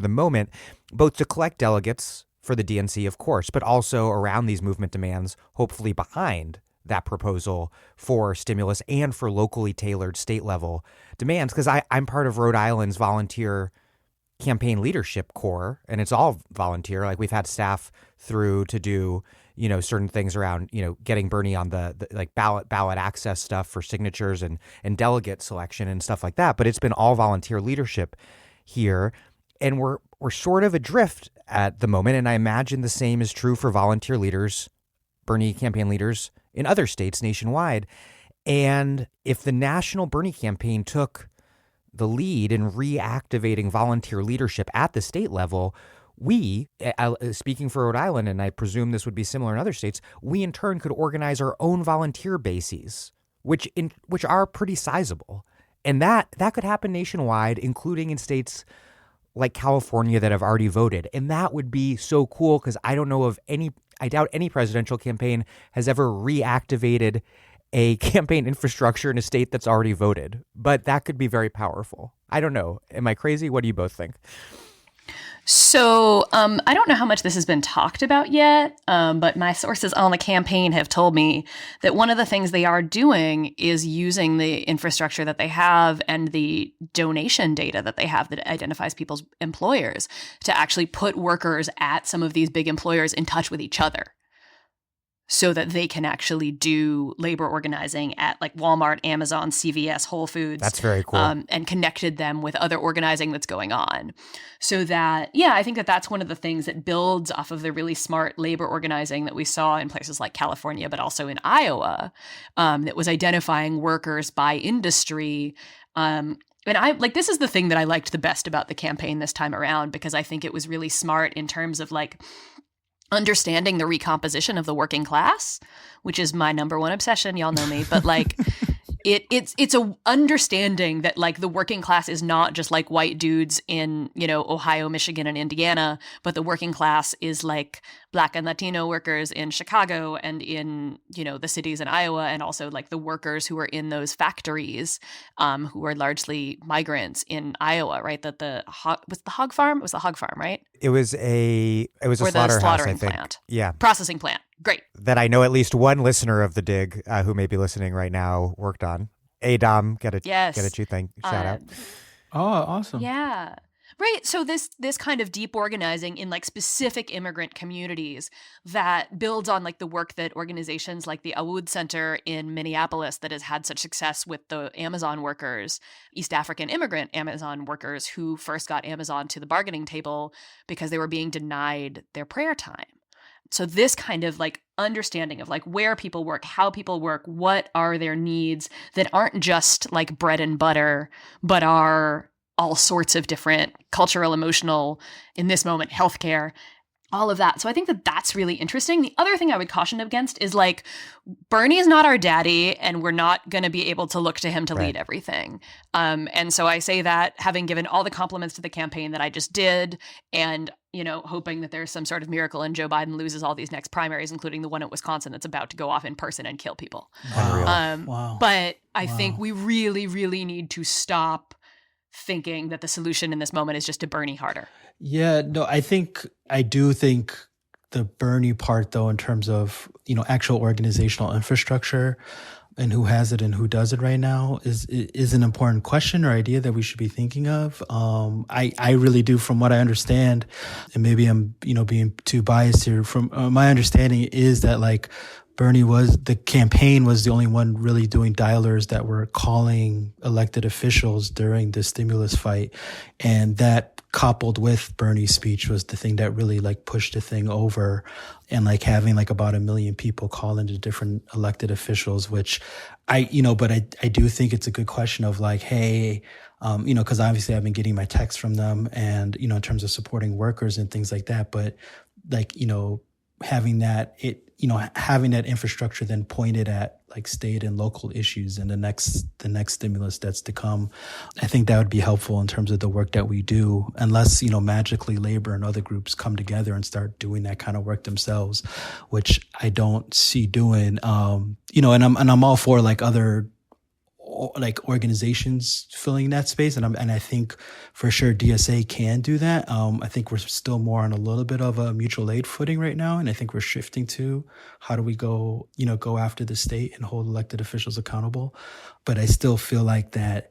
the moment, both to collect delegates for the DNC, of course, but also around these movement demands, hopefully behind that proposal for stimulus and for locally tailored state level demands. Because I'm part of Rhode Island's volunteer campaign leadership corps, and it's all volunteer. Like, we've had staff through to do, you know, certain things around, you know, getting Bernie on the like ballot access stuff for signatures and delegate selection and stuff like that. But it's been all volunteer leadership here, and we're sort of adrift at the moment. And I imagine the same is true for volunteer leaders, Bernie campaign leaders in other states nationwide. And if the national Bernie campaign took the lead in reactivating volunteer leadership at the state level, we, speaking for Rhode Island, and I presume this would be similar in other states, we in turn could organize our own volunteer bases, which are pretty sizable. And that could happen nationwide, including in states like California that have already voted. And that would be so cool, because I doubt any presidential campaign has ever reactivated a campaign infrastructure in a state that's already voted. But that could be very powerful. I don't know. Am I crazy? What do you both think? So I don't know how much this has been talked about yet, but my sources on the campaign have told me that one of the things they are doing is using the infrastructure that they have and the donation data that they have that identifies people's employers to actually put workers at some of these big employers in touch with each other, so that they can actually do labor organizing at like Walmart, Amazon, CVS, Whole Foods. That's very cool. And connected them with other organizing that's going on. So that, yeah, I think that that's one of the things that builds off of the really smart labor organizing that we saw in places like California, but also in Iowa, that was identifying workers by industry. And I like, this is the thing that I liked the best about the campaign this time around, because I think it was really smart in terms of like understanding the recomposition of the working class, which is my number one obsession. Y'all know me, but like it's a understanding that like the working class is not just like white dudes in, you know, Ohio, Michigan, and Indiana, but the working class is like Black and Latino workers in Chicago and in, you know, the cities in Iowa, and also like the workers who are in those factories, who are largely migrants in Iowa, right? That was the hog farm, right? It was a slaughterhouse, I think. Plant. Yeah. Processing plant. Great. That I know at least one listener of The Dig who may be listening right now worked on. Dom, get it you thing. Shout out. Oh, awesome. Yeah. Right. So this kind of deep organizing in like specific immigrant communities that builds on like the work that organizations like the Awood Center in Minneapolis that has had such success with the Amazon workers, East African immigrant Amazon workers who first got Amazon to the bargaining table because they were being denied their prayer time. So this kind of like understanding of like where people work, how people work, what are their needs that aren't just like bread and butter, but are all sorts of different cultural, emotional, in this moment, healthcare, all of that. So I think that that's really interesting. The other thing I would caution against is like Bernie is not our daddy, and we're not going to be able to look to him to lead everything. And so I say that having given all the compliments to the campaign that I just did, and hoping that there's some sort of miracle and Joe Biden loses all these next primaries, including the one at Wisconsin that's about to go off in person and kill people. Wow. But I think we really, really need to stop thinking that the solution in this moment is just to Bernie harder. Yeah, no, I do think the Bernie part, though, in terms of, actual organizational infrastructure and who has it and who does it right now is an important question or idea that we should be thinking of. I really do, from what I understand, and maybe I'm, being too biased here, from my understanding is that like the campaign was the only one really doing dialers that were calling elected officials during the stimulus fight. And that coupled with Bernie's speech was the thing that really like pushed the thing over, and like having like about 1 million people call into different elected officials, which I do think it's a good question of like, hey, cause obviously I've been getting my texts from them and, in terms of supporting workers and things like that. But like, having that infrastructure then pointed at like state and local issues and the next stimulus that's to come, I think that would be helpful in terms of the work that we do, unless, magically labor and other groups come together and start doing that kind of work themselves, which I don't see doing, and I'm all for like other like organizations filling that space. And I think for sure DSA can do that. I think we're still more on a little bit of a mutual aid footing right now. And I think we're shifting to how do we go after the state and hold elected officials accountable. But I still feel like that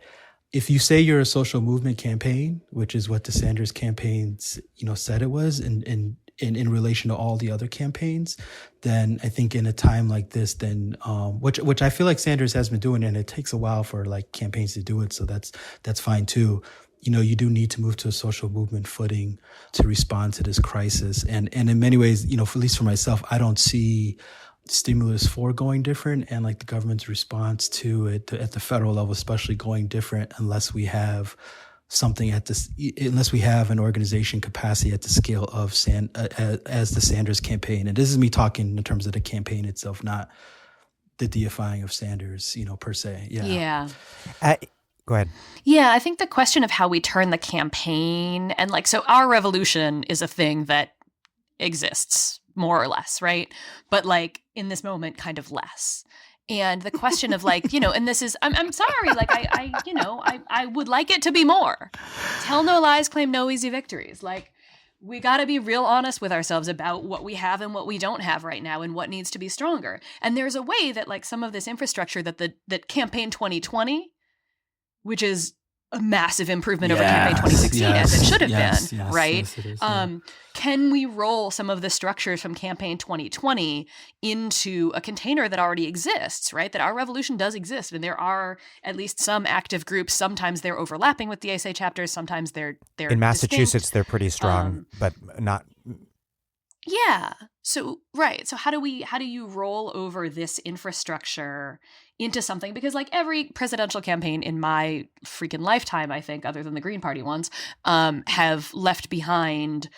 if you say you're a social movement campaign, which is what the Sanders campaigns, said it was, and in relation to all the other campaigns, then I think in a time like this, then which I feel like Sanders has been doing, and it takes a while for like campaigns to do it, so that's fine too. You do need to move to a social movement footing to respond to this crisis, and in many ways, at least for myself, I don't see stimulus 4 going different, and like the government's response to it at the federal level, especially going different, unless we have something unless we have an organization capacity at the scale of as the Sanders campaign. And this is me talking in terms of the campaign itself, not the deifying of Sanders, per se. Yeah. Go ahead. Yeah, I think the question of how we turn the campaign and like, so our revolution is a thing that exists more or less, right? But like in this moment, kind of less. And the question of like, and this is, I'm sorry, like I would like it to be more. Tell no lies, claim no easy victories. Like we got to be real honest with ourselves about what we have and what we don't have right now and what needs to be stronger. And there's a way that like some of this infrastructure that Campaign 2020, which is a massive improvement over Campaign 2016, as it should have been, right? Yes, it is, yeah. Can we roll some of the structures from Campaign 2020 into a container that already exists, right? That our revolution does exist, and there are at least some active groups. Sometimes they're overlapping with DSA chapters. Sometimes they're in Massachusetts, distinct. they're pretty strong, but not. Yeah. So, right. So how do you roll over this infrastructure into something? Because like every presidential campaign in my freaking lifetime, I think, other than the Green Party ones, have left behind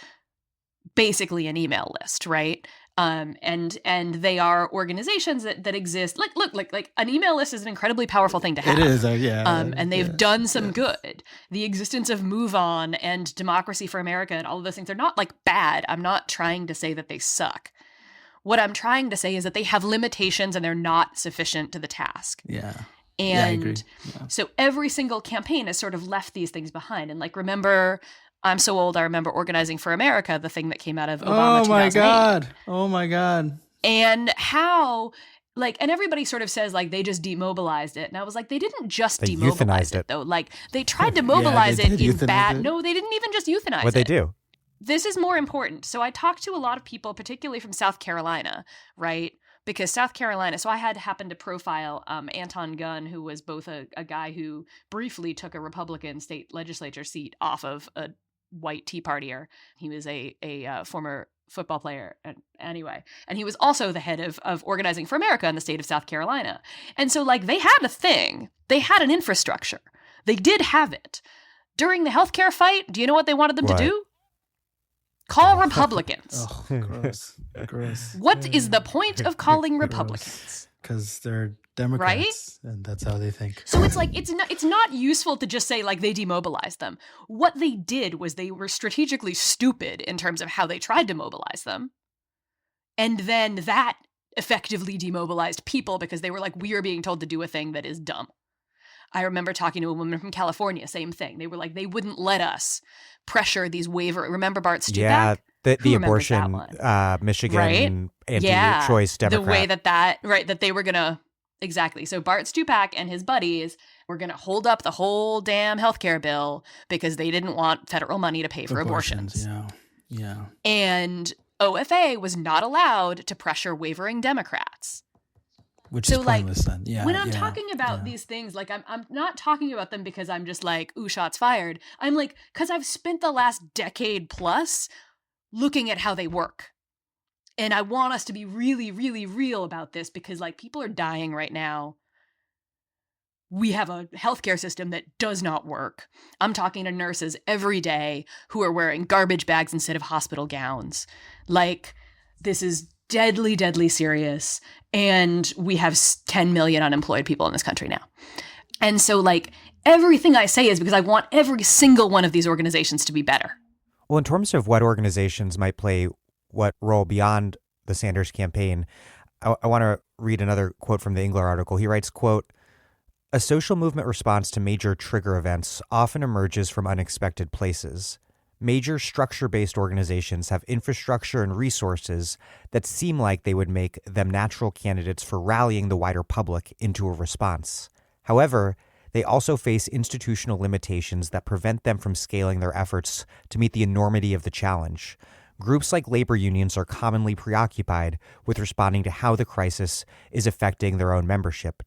basically an email list, right? And they are organizations that exist. Like an email list is an incredibly powerful thing to have. It is, and they've done some good. The existence of Move On and Democracy for America and all of those things, they're not like bad. I'm not trying to say that they suck. What I'm trying to say is that they have limitations and they're not sufficient to the task. Yeah. And I agree. Yeah. So every single campaign has sort of left these things behind. And like, remember, I'm so old, I remember Organizing for America, the thing that came out of Obama 2008. Oh my God. And how, like, and everybody sort of says, like, they just demobilized it. And I was like, they didn't just demobilize it, though. Like, they tried to mobilize it in bad. No, they didn't even just euthanize it. What'd they do? This is more important. So I talked to a lot of people, particularly from South Carolina, right? Because South Carolina, so I had happened to profile Anton Gunn, who was both a guy who briefly took a Republican state legislature seat off of a white Tea Partier. He was a former football player. Anyway, and he was also the head of Organizing for America in the state of South Carolina. And so like they had a thing. They had an infrastructure. They did have it. During the healthcare fight, do you know what they wanted them to do? Call Republicans. Oh, gross. Gross. What is the point of calling Republicans? Because they're Democrats, right? And that's how they think. So it's like it's not useful to just say like they demobilized them. What they did was they were strategically stupid in terms of how they tried to mobilize them. And then that effectively demobilized people because they were like, we are being told to do a thing that is dumb. I remember talking to a woman from California, same thing. They were like, they wouldn't let us pressure these waiver. Remember Bart Stupak? Yeah, the abortion, Michigan right? anti-choice Democrat. The way that they were going to, exactly. So Bart Stupak and his buddies were going to hold up the whole damn healthcare bill because they didn't want federal money to pay for abortions. Yeah. And OFA was not allowed to pressure wavering Democrats. Which is pointless then. Yeah. When I'm talking about these things, like I'm not talking about them because I'm just like, ooh, shots fired. I'm like, because I've spent the last decade plus looking at how they work. And I want us to be really, really real about this because like people are dying right now. We have a healthcare system that does not work. I'm talking to nurses every day who are wearing garbage bags instead of hospital gowns. Like, this is deadly, deadly serious. And we have 10 million unemployed people in this country now. And so, like, everything I say is because I want every single one of these organizations to be better. Well, in terms of what organizations might play what role beyond the Sanders campaign, I want to read another quote from the Engler article. He writes, quote, "A social movement response to major trigger events often emerges from unexpected places. Major structure-based organizations have infrastructure and resources that seem like they would make them natural candidates for rallying the wider public into a response. However, they also face institutional limitations that prevent them from scaling their efforts to meet the enormity of the challenge. Groups like labor unions are commonly preoccupied with responding to how the crisis is affecting their own membership, ...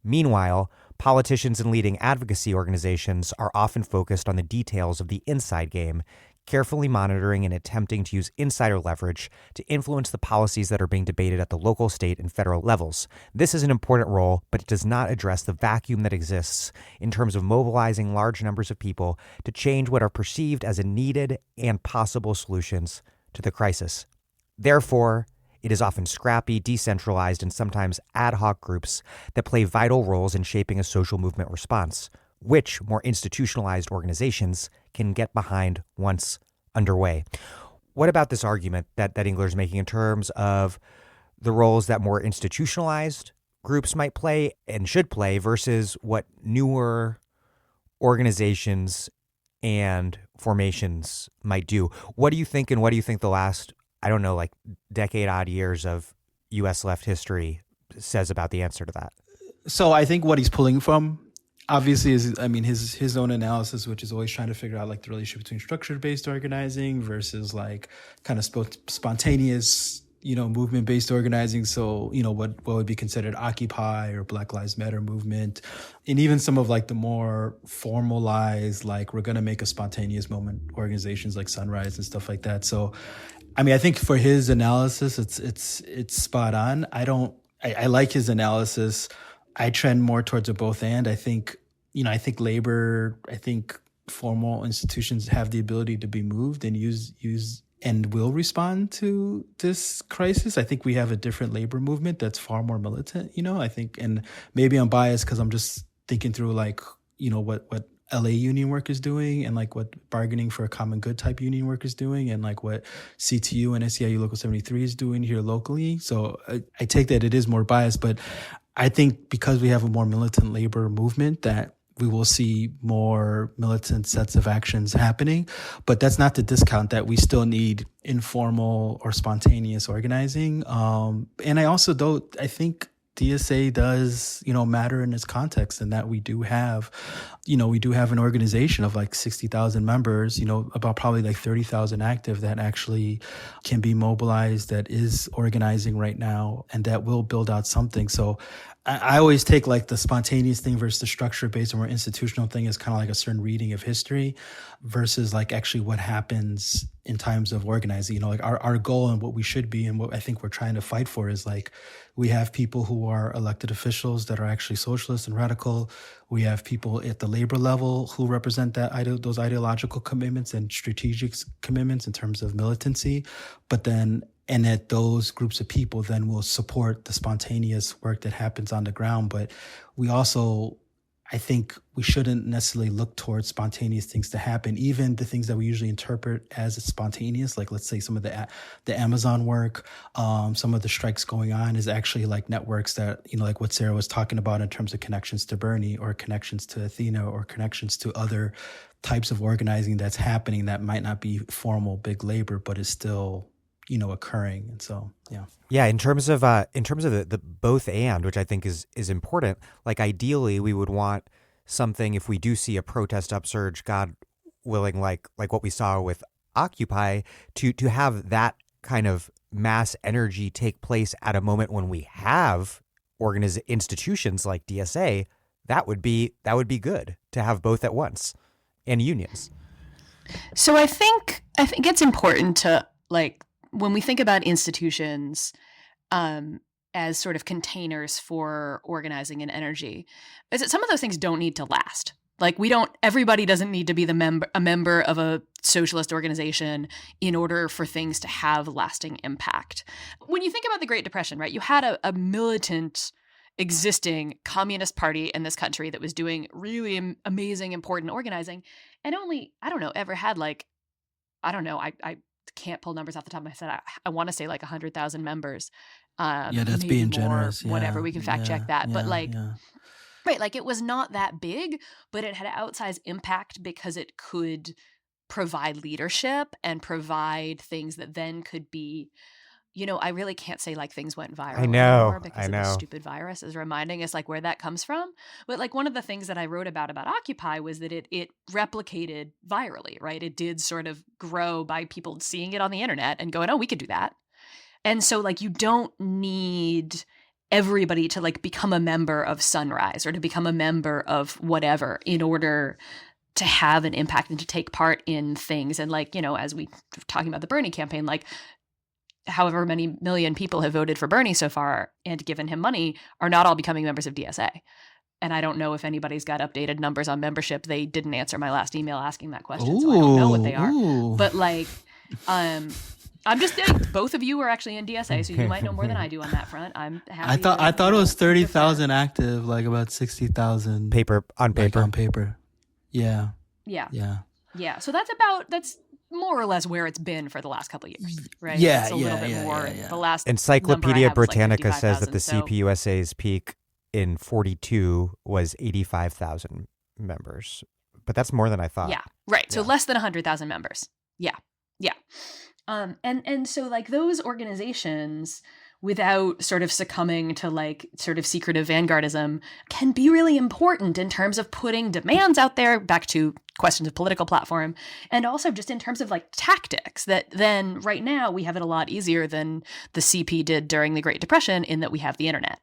Meanwhile, politicians and leading advocacy organizations are often focused on the details of the inside game, carefully monitoring and attempting to use insider leverage to influence the policies that are being debated at the local, state, and federal levels. This is an important role, but it does not address the vacuum that exists in terms of mobilizing large numbers of people to change what are perceived as a needed and possible solutions to the crisis. Therefore, it is often scrappy, decentralized, and sometimes ad hoc groups that play vital roles in shaping a social movement response, which more institutionalized organizations can get behind once underway." What about this argument that Engler's making in terms of the roles that more institutionalized groups might play and should play versus what newer organizations and formations might do? What do you think, and what do you think the last, I don't know, like decade odd years of U.S. left history says about the answer to that? So I think what he's pulling from, obviously, is, I mean, his own analysis, which is always trying to figure out like the relationship between structure-based organizing versus like kind of spontaneous, movement-based organizing. So, what would be considered Occupy or Black Lives Matter movement, and even some of like the more formalized, like we're going to make a spontaneous moment organizations like Sunrise and stuff like that. So, I mean, I think for his analysis, it's spot on. I like his analysis. I trend more towards a both and. I think labor, I think formal institutions have the ability to be moved and use and will respond to this crisis. I think we have a different labor movement that's far more militant, I think, and maybe I'm biased because I'm just thinking through like, what LA union work is doing and like what bargaining for a common good type union work is doing and like what CTU and SEIU Local 73 is doing here locally. So I take that it is more biased, but I think because we have a more militant labor movement that we will see more militant sets of actions happening. But that's not to discount that we still need informal or spontaneous organizing. And I think DSA does, matter in its context, and that we do have an organization of like 60,000 members, about probably like 30,000 active that actually can be mobilized, that is organizing right now, and that will build out something. So I always take like the spontaneous thing versus the structure-based or more institutional thing as kind of like a certain reading of history versus like actually what happens in times of organizing. Like our goal and what we should be and what I think we're trying to fight for is like, we have people who are elected officials that are actually socialist and radical. We have people at the labor level who represent those ideological commitments and strategic commitments in terms of militancy. But then, and that those groups of people then will support the spontaneous work that happens on the ground. But we also, I think we shouldn't necessarily look towards spontaneous things to happen, even the things that we usually interpret as spontaneous, like let's say some of the Amazon work, some of the strikes going on is actually like networks that, like what Sarah was talking about in terms of connections to Bernie or connections to Athena or connections to other types of organizing that's happening that might not be formal big labor, but is still occurring. And so, yeah. Yeah, in terms of the both and, which I think is important, like ideally we would want something, if we do see a protest upsurge, God willing, like what we saw with Occupy, to have that kind of mass energy take place at a moment when we have institutions like DSA. That would be good to have both at once, and unions. So I think it's important to, like, when we think about institutions as sort of containers for organizing and energy, is that some of those things don't need to last. Like everybody doesn't need to be a member of a socialist organization in order for things to have lasting impact. When you think about the Great Depression, right, you had a militant existing communist party in this country that was doing really amazing, important organizing, and only, ever had like, I can't pull numbers off the top of my head. I want to say like 100,000 members. That's being generous. Whatever, we can fact check that. But right, like it was not that big, but it had outsized impact because it could provide leadership and provide things that then could be, I really can't say like things went viral anymore because of the stupid virus is reminding us like where that comes from. But like one of the things that I wrote about Occupy was that it replicated virally, right? It did sort of grow by people seeing it on the internet and going, oh, we could do that. And so like you don't need everybody to like become a member of Sunrise or to become a member of whatever in order to have an impact and to take part in things. And like, as we were talking about the Bernie campaign, like however many million people have voted for Bernie so far and given him money are not all becoming members of DSA. And I don't know if anybody's got updated numbers on membership. They didn't answer my last email asking that question, so I don't know what they are. But like, I'm just saying, both of you are actually in DSA, so you might know more than I do on that front. I'm happy. I thought it was 30,000 active, like about 60,000 on paper. Yeah. So that's more or less where it's been for the last couple of years, right? Yeah, it's a little bit more. The last Encyclopedia Britannica like says that the so. CPUSA's peak in 42 was 85,000 members, but that's more than I thought. Yeah, right. So less than 100,000 members. Yeah. And so like those organizations, without sort of succumbing to like sort of secretive vanguardism, can be really important in terms of putting demands out there, back to questions of political platform, and also just in terms of like tactics that then right now we have it a lot easier than the CP did during the Great Depression in that we have the internet.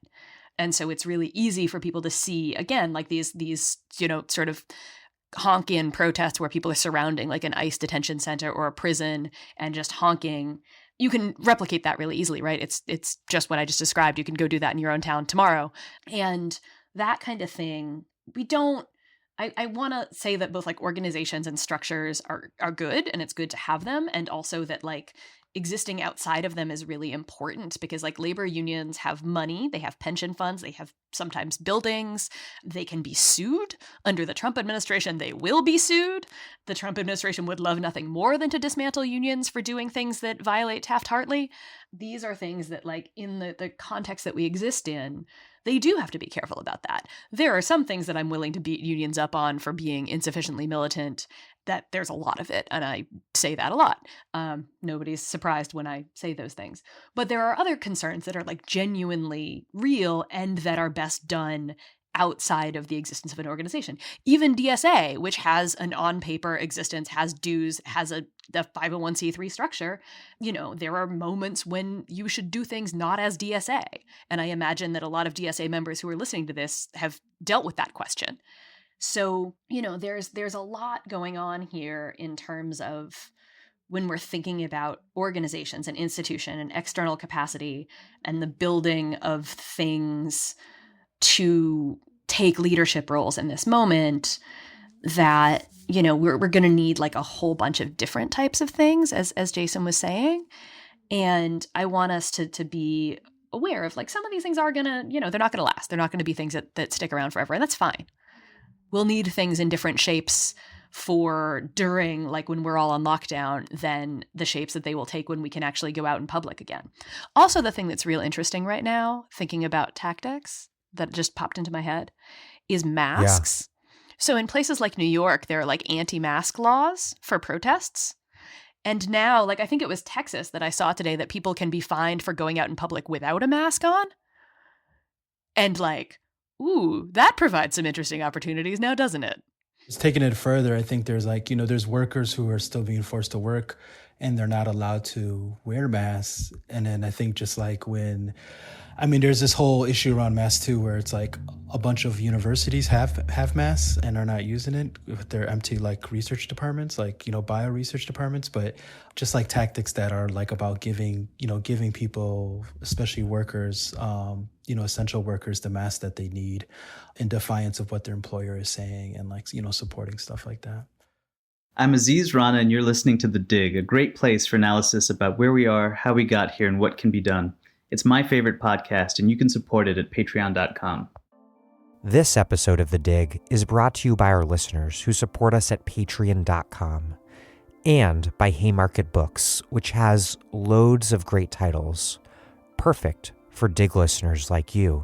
And so it's really easy for people to see, again, like these sort of honk-in protests where people are surrounding like an ICE detention center or a prison and just honking. You can replicate that really easily, right? It's just what I just described. You can go do that in your own town tomorrow. And that kind of thing, I want to say that both like organizations and structures are good, and it's good to have them. And also that like existing outside of them is really important because like labor unions have money, they have pension funds, they have sometimes buildings, they can be sued. Under the Trump administration, they will be sued. The Trump administration would love nothing more than to dismantle unions for doing things that violate Taft-Hartley. These are things that like in the context that we exist in, they do have to be careful about that. There are some things that I'm willing to beat unions up on for being insufficiently militant, that there's a lot of it, and I say that a lot. Nobody's surprised when I say those things. But there are other concerns that are like genuinely real and that are best done outside of the existence of an organization. Even DSA, which has an on-paper existence, has dues, has the 501c3 structure, there are moments when you should do things not as DSA. And I imagine that a lot of DSA members who are listening to this have dealt with that question. So, there's a lot going on here in terms of when we're thinking about organizations and institution and external capacity and the building of things to take leadership roles in this moment, that, you know, we're going to need like a whole bunch of different types of things, as Jasson was saying. And I want us to be aware of like some of these things are going to, you know, they're not going to last. They're not going to be things that stick around forever. And that's fine. We'll need things in different shapes for during, like when we're all on lockdown, than the shapes that they will take when we can actually go out in public again. Also, the thing that's real interesting right now, thinking about tactics that just popped into my head, is masks. Yeah. So in places like New York, there are like anti-mask laws for protests. And now, like, I think it was Texas that I saw today that people can be fined for going out in public without a mask on. And like, ooh, that provides some interesting opportunities now, doesn't it? Just taking it further, I think there's like, you know, there's workers who are still being forced to work and they're not allowed to wear masks. And then I think just like when, I mean, there's this whole issue around masks too, where it's like a bunch of universities have masks and are not using it with their empty like research departments, like, you know, bio research departments, but just like tactics that are like about giving people, especially workers, you know, essential workers, the masks that they need in defiance of what their employer is saying, and like, you know, supporting stuff like that. I'm Aziz Rana, and you're listening to The Dig, a great place for analysis about where we are, how we got here, and what can be done. It's my favorite podcast, and you can support it at patreon.com. This episode of The Dig is brought to you by our listeners who support us at patreon.com, and by Haymarket Books, which has loads of great titles, perfect for Dig listeners like you.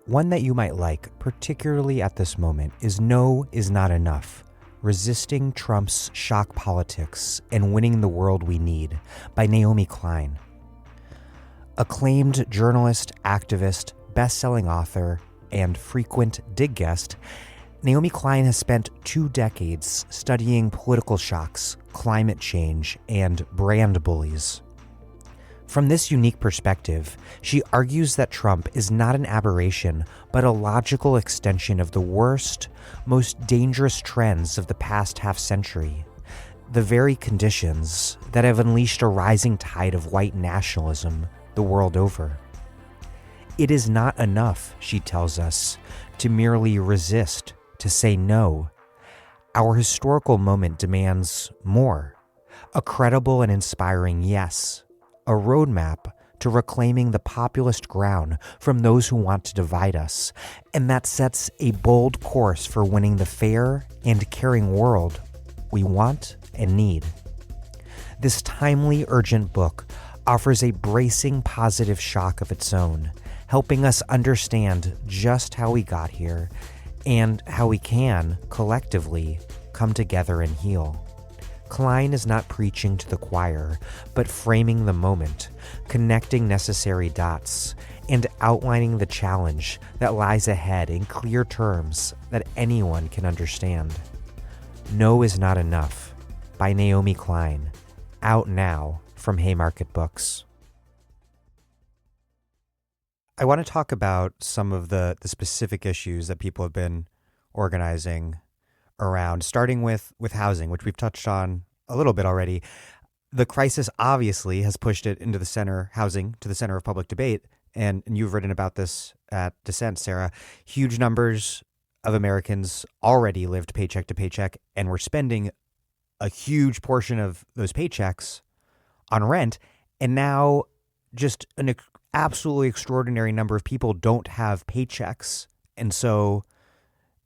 One that you might like, particularly at this moment, is No Is Not Enough: Resisting Trump's Shock Politics and Winning the World We Need by Naomi Klein. Acclaimed journalist, activist, best-selling author, and frequent Dig guest, Naomi Klein has spent 2 decades studying political shocks, climate change, and brand bullies. From this unique perspective, she argues that Trump is not an aberration, but a logical extension of the worst, most dangerous trends of the past half-century, the very conditions that have unleashed a rising tide of white nationalism the world over. It is not enough, she tells us, to merely resist, to say no. Our historical moment demands more: a credible and inspiring yes, a roadmap to reclaiming the populist ground from those who want to divide us, and that sets a bold course for winning the fair and caring world we want and need. This timely, urgent book offers a bracing positive shock of its own, helping us understand just how we got here and how we can, collectively, come together and heal. Klein is not preaching to the choir, but framing the moment, connecting necessary dots, and outlining the challenge that lies ahead in clear terms that anyone can understand. No Is Not Enough by Naomi Klein, out now from Haymarket Books. I want to talk about some of the specific issues that people have been organizing around, starting with housing, which we've touched on a little bit already. The crisis obviously has pushed it into the center, housing, to the center of public debate. And you've written about this at Dissent, Sarah. Huge numbers of Americans already lived paycheck to paycheck and were spending a huge portion of those paychecks on rent. And now just an absolutely extraordinary number of people don't have paychecks. And so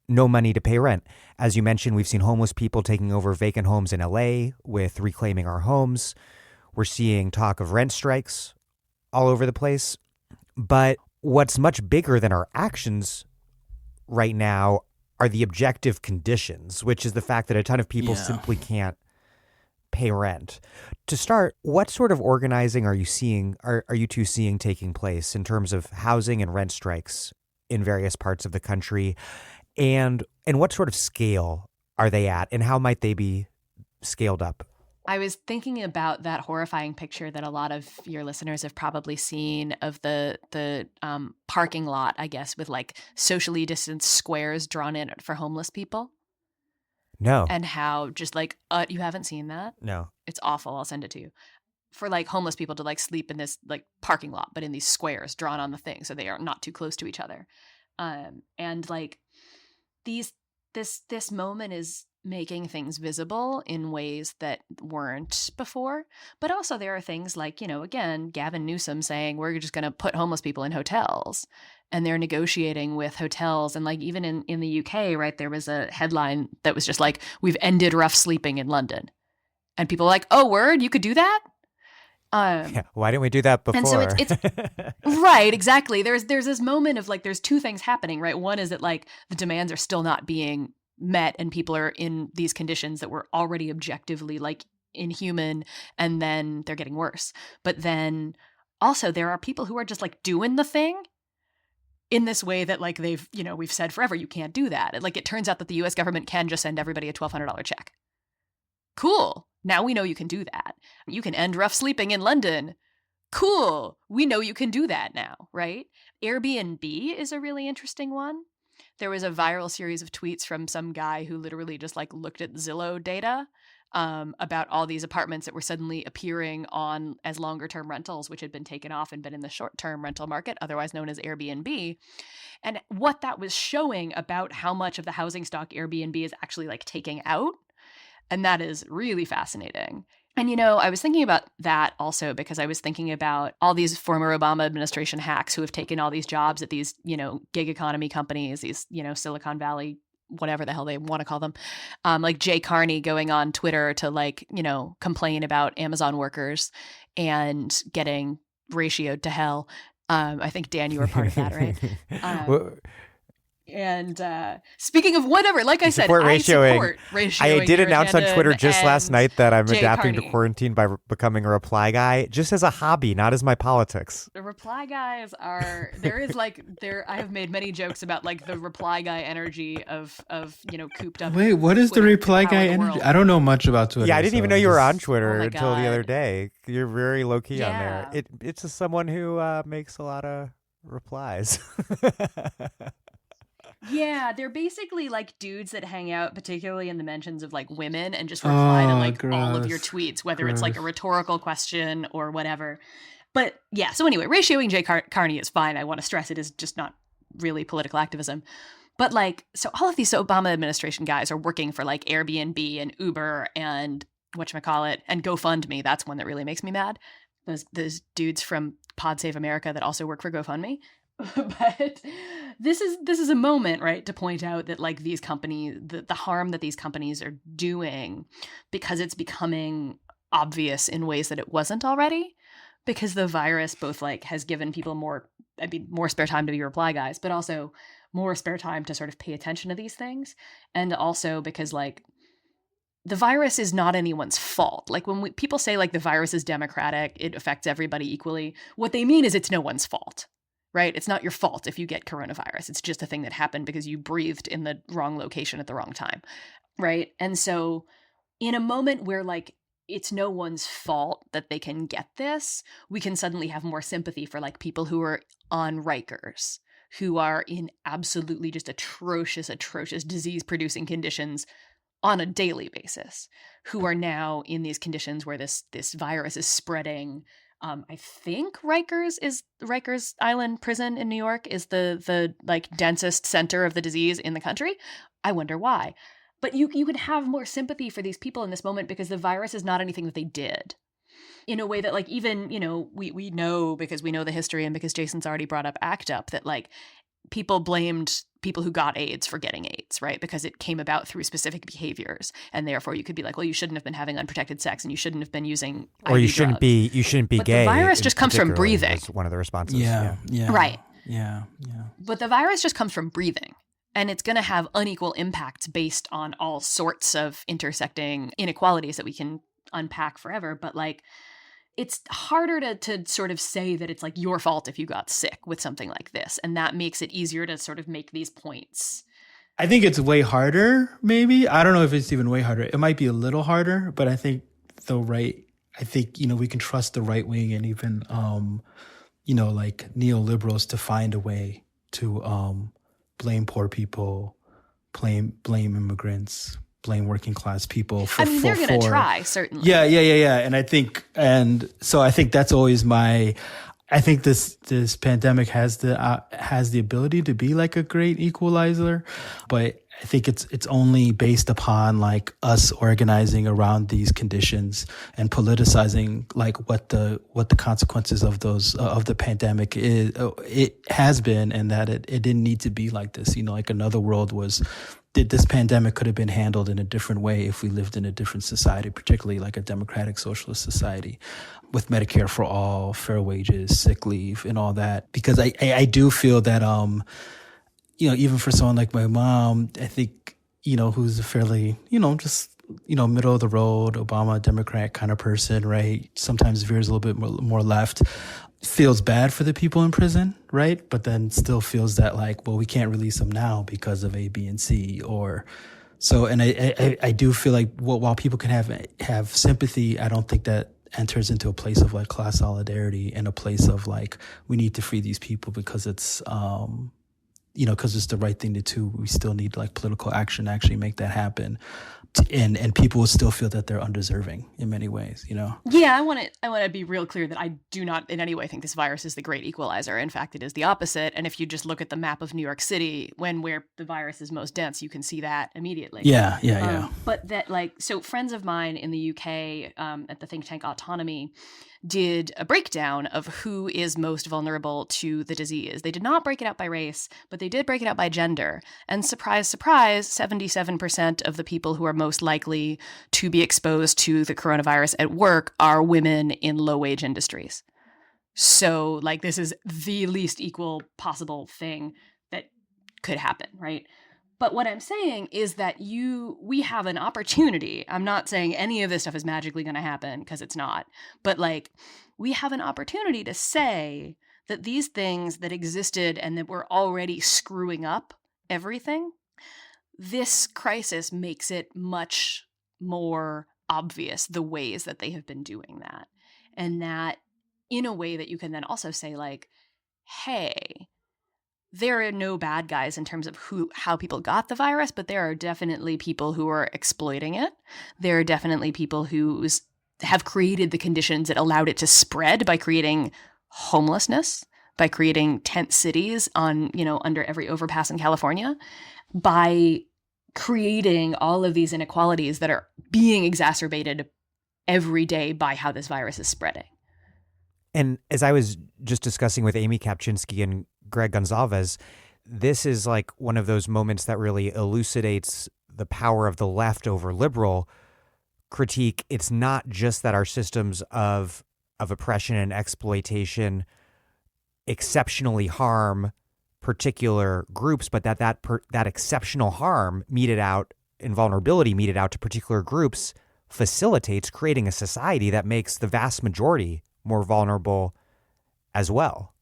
no money to pay rent. As you mentioned, we've seen homeless people taking over vacant homes in LA with Reclaiming Our Homes. We're seeing talk of rent strikes all over the place. But what's much bigger than our actions right now are the objective conditions, which is the fact that a ton of people simply can't pay rent. To start, what sort of organizing are you seeing, are you two seeing taking place in terms of housing and rent strikes in various parts of the country? And what sort of scale are they at, and how might they be scaled up? I was thinking about that horrifying picture that a lot of your listeners have probably seen of the parking lot, I guess, with like socially distanced squares drawn in for homeless people. No. And how just like, you haven't seen that? No. It's awful. I'll send it to you. For like homeless people to like sleep in this like parking lot, but in these squares drawn on the thing, so they are not too close to each other. And like this moment is making things visible in ways that weren't before. But also there are things like, again, Gavin Newsom saying we're just going to put homeless people in hotels, and they're negotiating with hotels. And like even in the UK, right, there was a headline that was just like, we've ended rough sleeping in London. And people are like, oh, word, you could do that? Yeah, why didn't we do that before? And so it's right, exactly. There's this moment of like, there's two things happening, right? One is that like the demands are still not being met and people are in these conditions that were already objectively like inhuman, and then they're getting worse. But then also there are people who are just like doing the thing in this way that like we've said forever, you can't do that. Like it turns out that the US government can just send everybody a $1,200 check. Cool. Now we know you can do that. You can end rough sleeping in London. Cool. We know you can do that now, right? Airbnb is a really interesting one. There was a viral series of tweets from some guy who literally just like looked at Zillow data about all these apartments that were suddenly appearing on as longer term rentals, which had been taken off and been in the short term rental market, otherwise known as Airbnb. And what that was showing about how much of the housing stock Airbnb is actually like taking out. And that is really fascinating. And, I was thinking about that also because I was thinking about all these former Obama administration hacks who have taken all these jobs at these, gig economy companies, these, Silicon Valley, whatever the hell they want to call them, like Jay Carney going on Twitter to like, complain about Amazon workers and getting ratioed to hell. I think, Dan, you were part of that, right? And speaking of whatever, like I said, I support ratioing. I did announce on Twitter just last night that I'm adapting Carney to quarantine by becoming a reply guy, just as a hobby, not as my politics. The reply guys are I have made many jokes about like the reply guy energy of cooped up. Wait, what is the reply guy energy? World. I don't know much about Twitter. Yeah, I didn't even know you were on Twitter Oh until the other day. You're very low key on there. It's just someone who makes a lot of replies. Yeah, they're basically like dudes that hang out, particularly in the mentions of like women, and just reply to like all of your tweets, whether it's like a rhetorical question or whatever. But yeah, so anyway, ratioing Jay Carney is fine. I want to stress it is just not really political activism. But like, so all of these Obama administration guys are working for like Airbnb and Uber and whatchamacallit and GoFundMe. That's one that really makes me mad. Those dudes from Pod Save America that also work for GoFundMe. But this is a moment, right, to point out that like these companies, the harm that these companies are doing, because it's becoming obvious in ways that it wasn't already, because the virus both like has given people more spare time to be reply guys, but also more spare time to sort of pay attention to these things. And also because like the virus is not anyone's fault. Like when people say like the virus is democratic, it affects everybody equally, what they mean is it's no one's fault. Right? It's not your fault if you get coronavirus. It's just a thing that happened because you breathed in the wrong location at the wrong time. Right? And so in a moment where like it's no one's fault that they can get this, we can suddenly have more sympathy for like people who are on Rikers, who are in absolutely just atrocious disease-producing conditions on a daily basis, who are now in these conditions where this virus is spreading. I think Rikers Island Prison in New York is the like densest center of the disease in the country. I wonder why. But you can have more sympathy for these people in this moment because the virus is not anything that they did. In a way that like even, we know because we know the history and because Jasson's already brought up ACT UP that like people blamed people who got AIDS for getting AIDS, right? Because it came about through specific behaviors. And therefore you could be like, well, you shouldn't have been having unprotected sex and you shouldn't have been using or IV you shouldn't drugs. You shouldn't be but gay. The virus just comes from breathing. Is one of the responses. Yeah. Right. Yeah. But the virus just comes from breathing. And it's going to have unequal impacts based on all sorts of intersecting inequalities that we can unpack forever. But like, it's harder to sort of say that it's like your fault if you got sick with something like this. And that makes it easier to sort of make these points. I think it's way harder, maybe. I don't know if it's even way harder. It might be a little harder, but I think we can trust the right wing and even, like neoliberals to find a way to blame poor people, blame immigrants, blame working class people for. I mean, they're going to try, certainly. Yeah. And I think that's always I think this pandemic has the ability to be like a great equalizer, but I think it's only based upon like us organizing around these conditions and politicizing like what the consequences of those of the pandemic is. It has been, and that it didn't need to be like this. Like another world this pandemic could have been handled in a different way if we lived in a different society, particularly like a democratic socialist society with Medicare for all, fair wages, sick leave, and all that. Because I do feel that even for someone like my mom, I think, who's a fairly, just, middle of the road, Obama, Democrat kind of person, right? Sometimes veers a little bit more left, feels bad for the people in prison, right? But then still feels that like, well, we can't release them now because of A, B, and C, or so. And I do feel like while people can have sympathy, I don't think that enters into a place of like class solidarity and a place of like, we need to free these people because it's, because it's the right thing to do. We still need like political action to actually make that happen. And people will still feel that they're undeserving in many ways, Yeah, I want to be real clear that I do not in any way think this virus is the great equalizer. In fact, it is the opposite. And if you just look at the map of New York City, where the virus is most dense, you can see that immediately. Yeah. But that so friends of mine in the UK at the think tank Autonomy did a breakdown of who is most vulnerable to the disease. They did not break it out by race, but they did break it out by gender. And surprise, surprise, 77% of the people who are most likely to be exposed to the coronavirus at work are women in low-wage industries. So, this is the least equal possible thing that could happen, right? But what I'm saying is that we have an opportunity. I'm not saying any of this stuff is magically going to happen, because it's not. But we have an opportunity to say that these things that existed and that were already screwing up everything, this crisis makes it much more obvious the ways that they have been doing that. And that in a way that you can then also say hey, there are no bad guys in terms of how people got the virus, but there are definitely people who are exploiting it. There are definitely people who have created the conditions that allowed it to spread by creating homelessness, by creating tent cities under every overpass in California, by creating all of these inequalities that are being exacerbated every day by how this virus is spreading. And as I was just discussing with Amy Kapczynski and Greg Gonzalez, this is like one of those moments that really elucidates the power of the left over liberal critique. It's not just that our systems of oppression and exploitation exceptionally harm particular groups, but that exceptional harm meted out and vulnerability meted out to particular groups facilitates creating a society that makes the vast majority more vulnerable as well.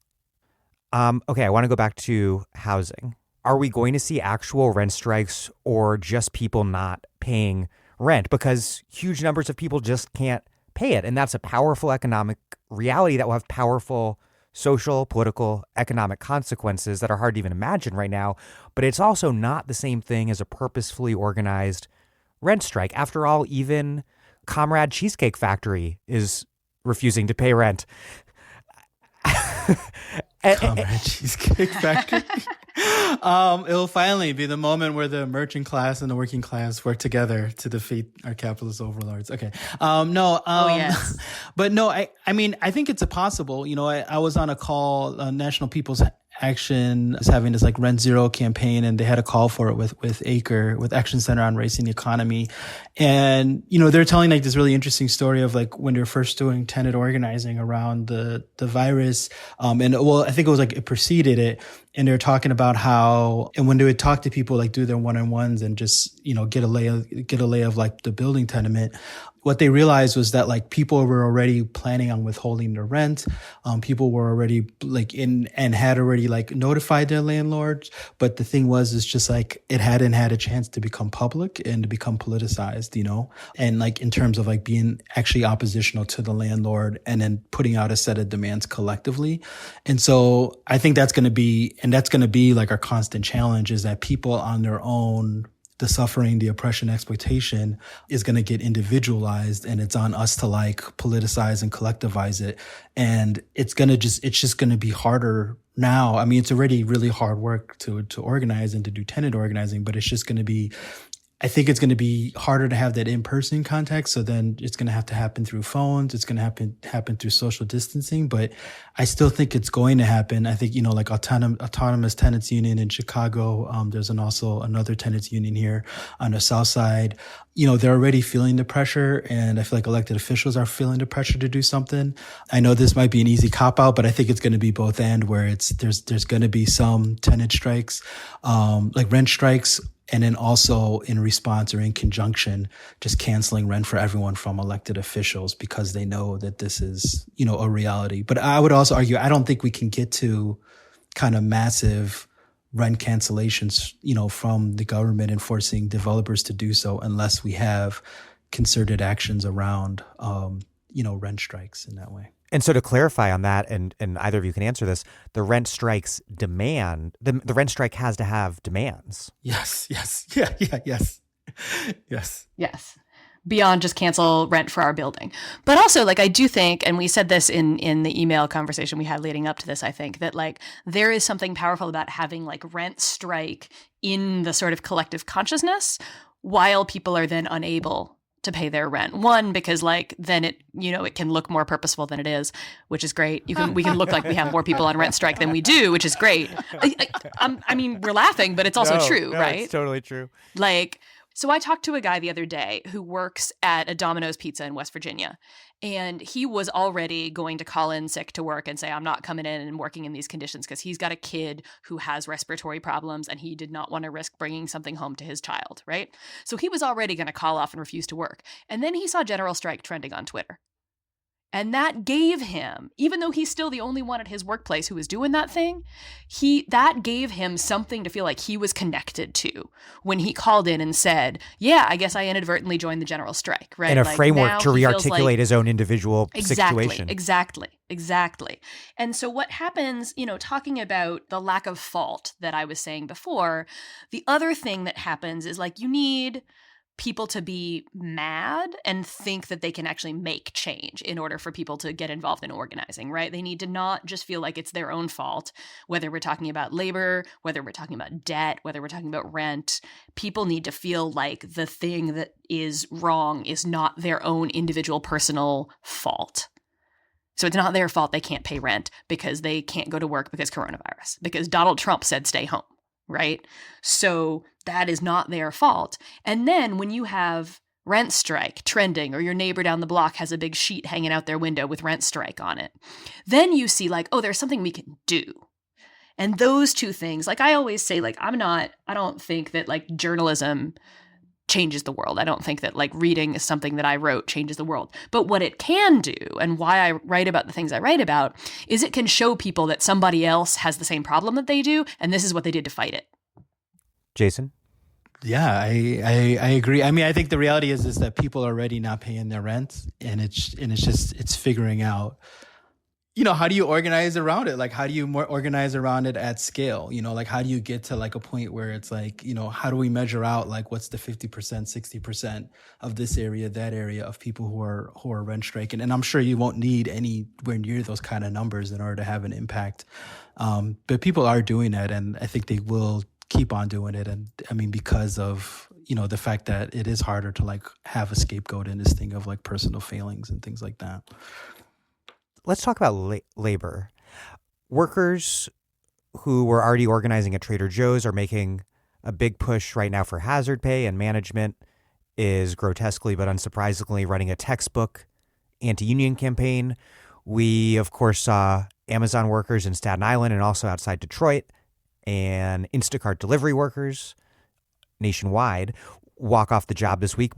Okay, I want to go back to housing. Are we going to see actual rent strikes or just people not paying rent? Because huge numbers of people just can't pay it. And that's a powerful economic reality that will have powerful social, political, economic consequences that are hard to even imagine right now. But it's also not the same thing as a purposefully organized rent strike. After all, even Comrade Cheesecake Factory is refusing to pay rent. Comrade Cheesecake Factory. It'll finally be the moment where the merchant class and the working class work together to defeat our capitalist overlords. Okay. Yes. But no, I mean, I think it's possible. I was on a call, National People's Action is having this Rent Zero campaign, and they had a call for it with ACRE, with Action Center on Race and the Economy. And, they're telling this really interesting story of when they're first doing tenant organizing around the virus. I think it was it preceded it. And they're talking about how, and when they would talk to people, do their one-on-ones and just, get a lay of the building tenement, what they realized was that people were already planning on withholding their rent. People were already and had already notified their landlords. But the thing is just it hadn't had a chance to become public and to become politicized, and in terms of being actually oppositional to the landlord and then putting out a set of demands collectively. And so I think that's going to be our constant challenge, is that people on their own the suffering, the oppression, exploitation is going to get individualized, and it's on us to like politicize and collectivize it. And it's just going to be harder now. I mean, it's already really hard work to organize and to do tenant organizing, but it's just going to be, I think it's going to be harder to have that in-person contact. So then it's going to have to happen through phones. It's going to happen through social distancing. But I still think it's going to happen. I think, like Autonomous Tenants Union in Chicago. There's also another tenants union here on the South Side. They're already feeling the pressure, and I feel like elected officials are feeling the pressure to do something. I know this might be an easy cop-out, but I think it's going to be both and, where there's going to be some tenant strikes, like rent strikes, and then also in response or in conjunction, just canceling rent for everyone from elected officials because they know that this is, a reality. But I would also argue, I don't think we can get to kind of massive rent cancellations, from the government and forcing developers to do so unless we have concerted actions around, rent strikes in that way. And so to clarify on that, and either of you can answer this, the rent strikes demand, the rent strike has to have demands. Yes. Yes. Beyond just cancel rent for our building. But also, I do think, and we said this in the email conversation we had leading up to this, I think that there is something powerful about having rent strike in the sort of collective consciousness while people are then unable to pay their rent. One, because then it, it can look more purposeful than it is, which is great. We can look like we have more people on rent strike than we do, which is great. I mean, we're laughing, but it's also true, right? It's totally true. So I talked to a guy the other day who works at a Domino's Pizza in West Virginia, and he was already going to call in sick to work and say, I'm not coming in and working in these conditions because he's got a kid who has respiratory problems and he did not want to risk bringing something home to his child, right? So he was already going to call off and refuse to work. And then he saw general strike trending on Twitter. And that gave him, even though he's still the only one at his workplace who was doing that thing, that gave him something to feel like he was connected to when he called in and said, yeah, I guess I inadvertently joined the general strike, right? And a framework to re-articulate his own individual situation. Exactly. And so what happens, talking about the lack of fault that I was saying before, the other thing that happens is you need people to be mad and think that they can actually make change in order for people to get involved in organizing, right? They need to not just feel like it's their own fault, whether we're talking about labor, whether we're talking about debt, whether we're talking about rent. People need to feel like the thing that is wrong is not their own individual personal fault. So it's not their fault they can't pay rent because they can't go to work because coronavirus, because Donald Trump said stay home. Right? So that is not their fault. And then when you have rent strike trending, or your neighbor down the block has a big sheet hanging out their window with rent strike on it, then you see oh, there's something we can do. And those two things, I always say, I don't think that journalism changes the world. I don't think that reading is something that I wrote changes the world. But what it can do, and why I write about the things I write about, is it can show people that somebody else has the same problem that they do, and this is what they did to fight it. Jasson? Yeah, I agree. I mean, I think the reality is that people are already not paying their rent, and it's figuring out, how do you organize around it? How do you more organize around it at scale? How do you get to a point where it's how do we measure out what's the 50%, 60% of this area, that area of people who are rent striking? And I'm sure you won't need anywhere near those kind of numbers in order to have an impact. But people are doing that, and I think they will keep on doing it. And I mean, because of, the fact that it is harder to have a scapegoat in this thing of personal failings and things like that. Let's talk about labor. Workers who were already organizing at Trader Joe's are making a big push right now for hazard pay, and management is grotesquely but unsurprisingly running a textbook anti-union campaign. We, of course, saw Amazon workers in Staten Island and also outside Detroit, and Instacart delivery workers nationwide walk off the job this week.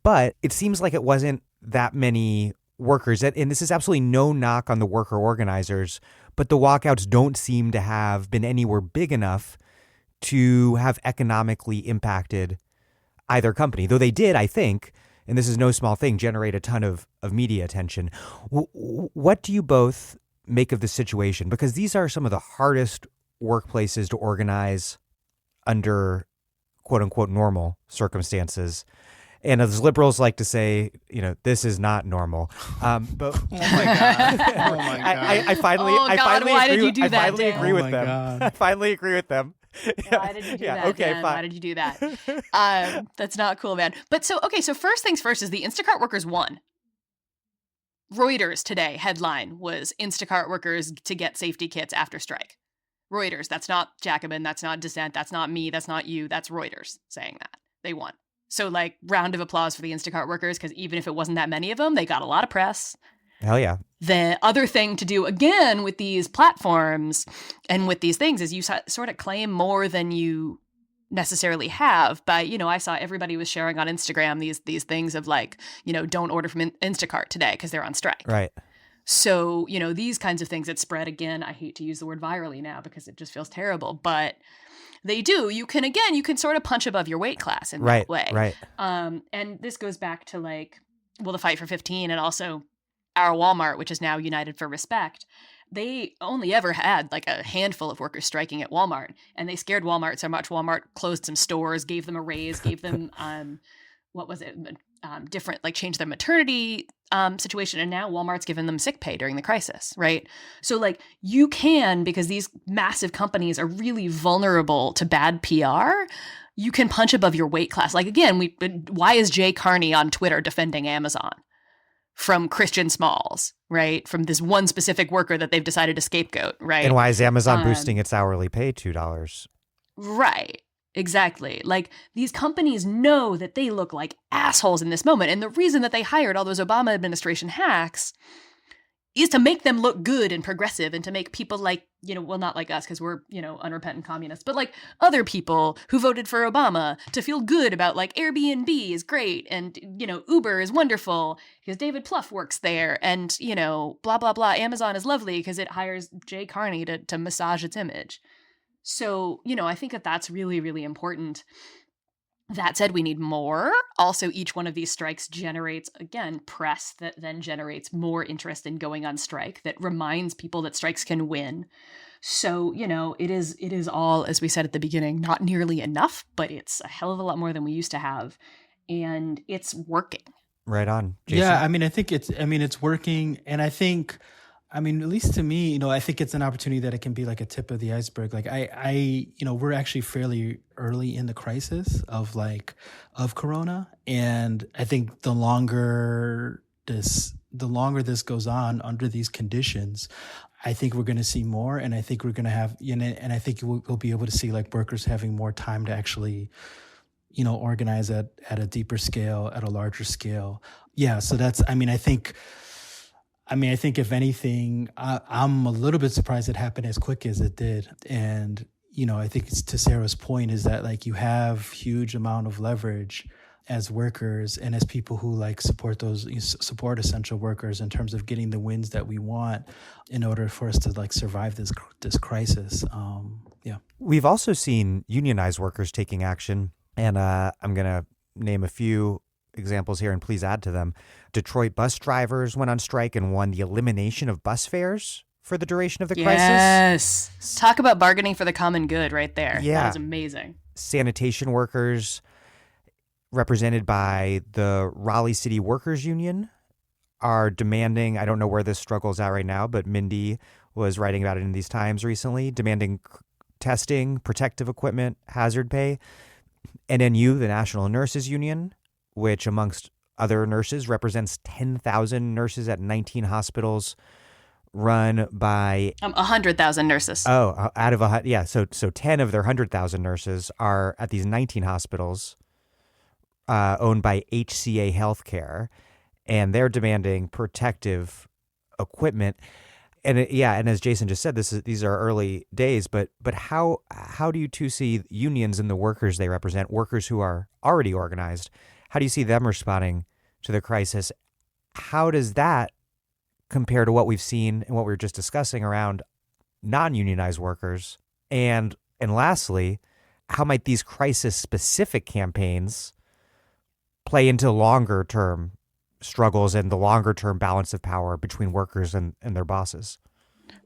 But it seems like it wasn't that many workers, and this is absolutely no knock on the worker organizers, but the walkouts don't seem to have been anywhere big enough to have economically impacted either company, though they did, I think, and this is no small thing, generate a ton of media attention. What do you both make of the situation? Because these are some of the hardest workplaces to organize under quote unquote normal circumstances. And as liberals like to say, this is not normal. But oh my god! Oh my god! I finally, oh god, why did you do that? I finally agree with them. God. I finally agree with them. Why did you do that? Okay, Dan? fine. Why did you do that? That's not cool, man. But so first things first is the Instacart workers won. Reuters today headline was Instacart workers to get safety kits after strike. Reuters. That's not Jacobin. That's not Dissent. That's not me. That's not you. That's Reuters saying that. They won. So, round of applause for the Instacart workers, because even if it wasn't that many of them, they got a lot of press. Hell yeah. The other thing to do, again, with these platforms and with these things is you sort of claim more than you necessarily have. But, I saw everybody was sharing on Instagram these things of don't order from Instacart today because they're on strike. Right. So, these kinds of things that spread, again, I hate to use the word virally now because it just feels terrible, but they do. You can sort of punch above your weight class in that way. Right. And this goes back to the Fight for 15 and also our Walmart, which is now United for Respect. They only ever had a handful of workers striking at Walmart, and they scared Walmart so much. Walmart closed some stores, gave them a raise, gave them what was it? Different, changed their maternity situation, and now Walmart's given them sick pay during the crisis, right? So you can, because these massive companies are really vulnerable to bad PR, you can punch above your weight class. Again, why is Jay Carney on Twitter defending Amazon from Christian Smalls, right? From this one specific worker that they've decided to scapegoat, right? And why is Amazon boosting its hourly pay $2? Right. Exactly. These companies know that they look like assholes in this moment. And the reason that they hired all those Obama administration hacks is to make them look good and progressive and to make people not like us because we're, unrepentant communists, but other people who voted for Obama to feel good about Airbnb is great and, Uber is wonderful because David Plouffe works there and, blah, blah, blah. Amazon is lovely because it hires Jay Carney to massage its image. So, I think that that's really, really important. That said, we need more. Also, each one of these strikes generates, again, press that then generates more interest in going on strike, that reminds people that strikes can win. So, it is all, as we said at the beginning, not nearly enough, but it's a hell of a lot more than we used to have. And it's working. Right on. Jason? Yeah, I think it's working. And I think, at least to me, I think it's an opportunity that it can be a tip of the iceberg. We're actually fairly early in the crisis of Corona. And I think the longer this goes on under these conditions, I think we're going to see more. And I think we're going to have, and I think we'll be able to see workers having more time to actually, organize at a deeper scale, at a larger scale. Yeah. So that's, I think if anything, I'm a little bit surprised it happened as quick as it did. And, I think it's to Sarah's point is that you have huge amount of leverage as workers and as people who support essential workers in terms of getting the wins that we want in order for us to survive this crisis. Yeah. We've also seen unionized workers taking action, and I'm going to name a few examples here and please add to them. Detroit bus drivers went on strike and won the elimination of bus fares for the duration of the crisis. Yes. Talk about bargaining for the common good right there. Yeah. That was amazing. Sanitation workers, represented by the Raleigh City Workers Union, are demanding, I don't know where this struggle is at right now, but Mindy was writing about it in these times recently, demanding testing, protective equipment, hazard pay. NNU, the National Nurses Union, which amongst other nurses represents 10,000 nurses at 19 hospitals run by 100,000 nurses. Oh, out of yeah. So 10 of their 100,000 nurses are at these 19 hospitals owned by HCA Healthcare, and they're demanding protective equipment. And and as Jason just said, these are early days, but how do you two see unions and the workers they represent, workers who are already organized? How do you see them responding to the crisis? How does that compare to what we've seen and what we were just discussing around non-unionized workers? And lastly, how might these crisis-specific campaigns play into longer-term struggles and the longer-term balance of power between workers and their bosses?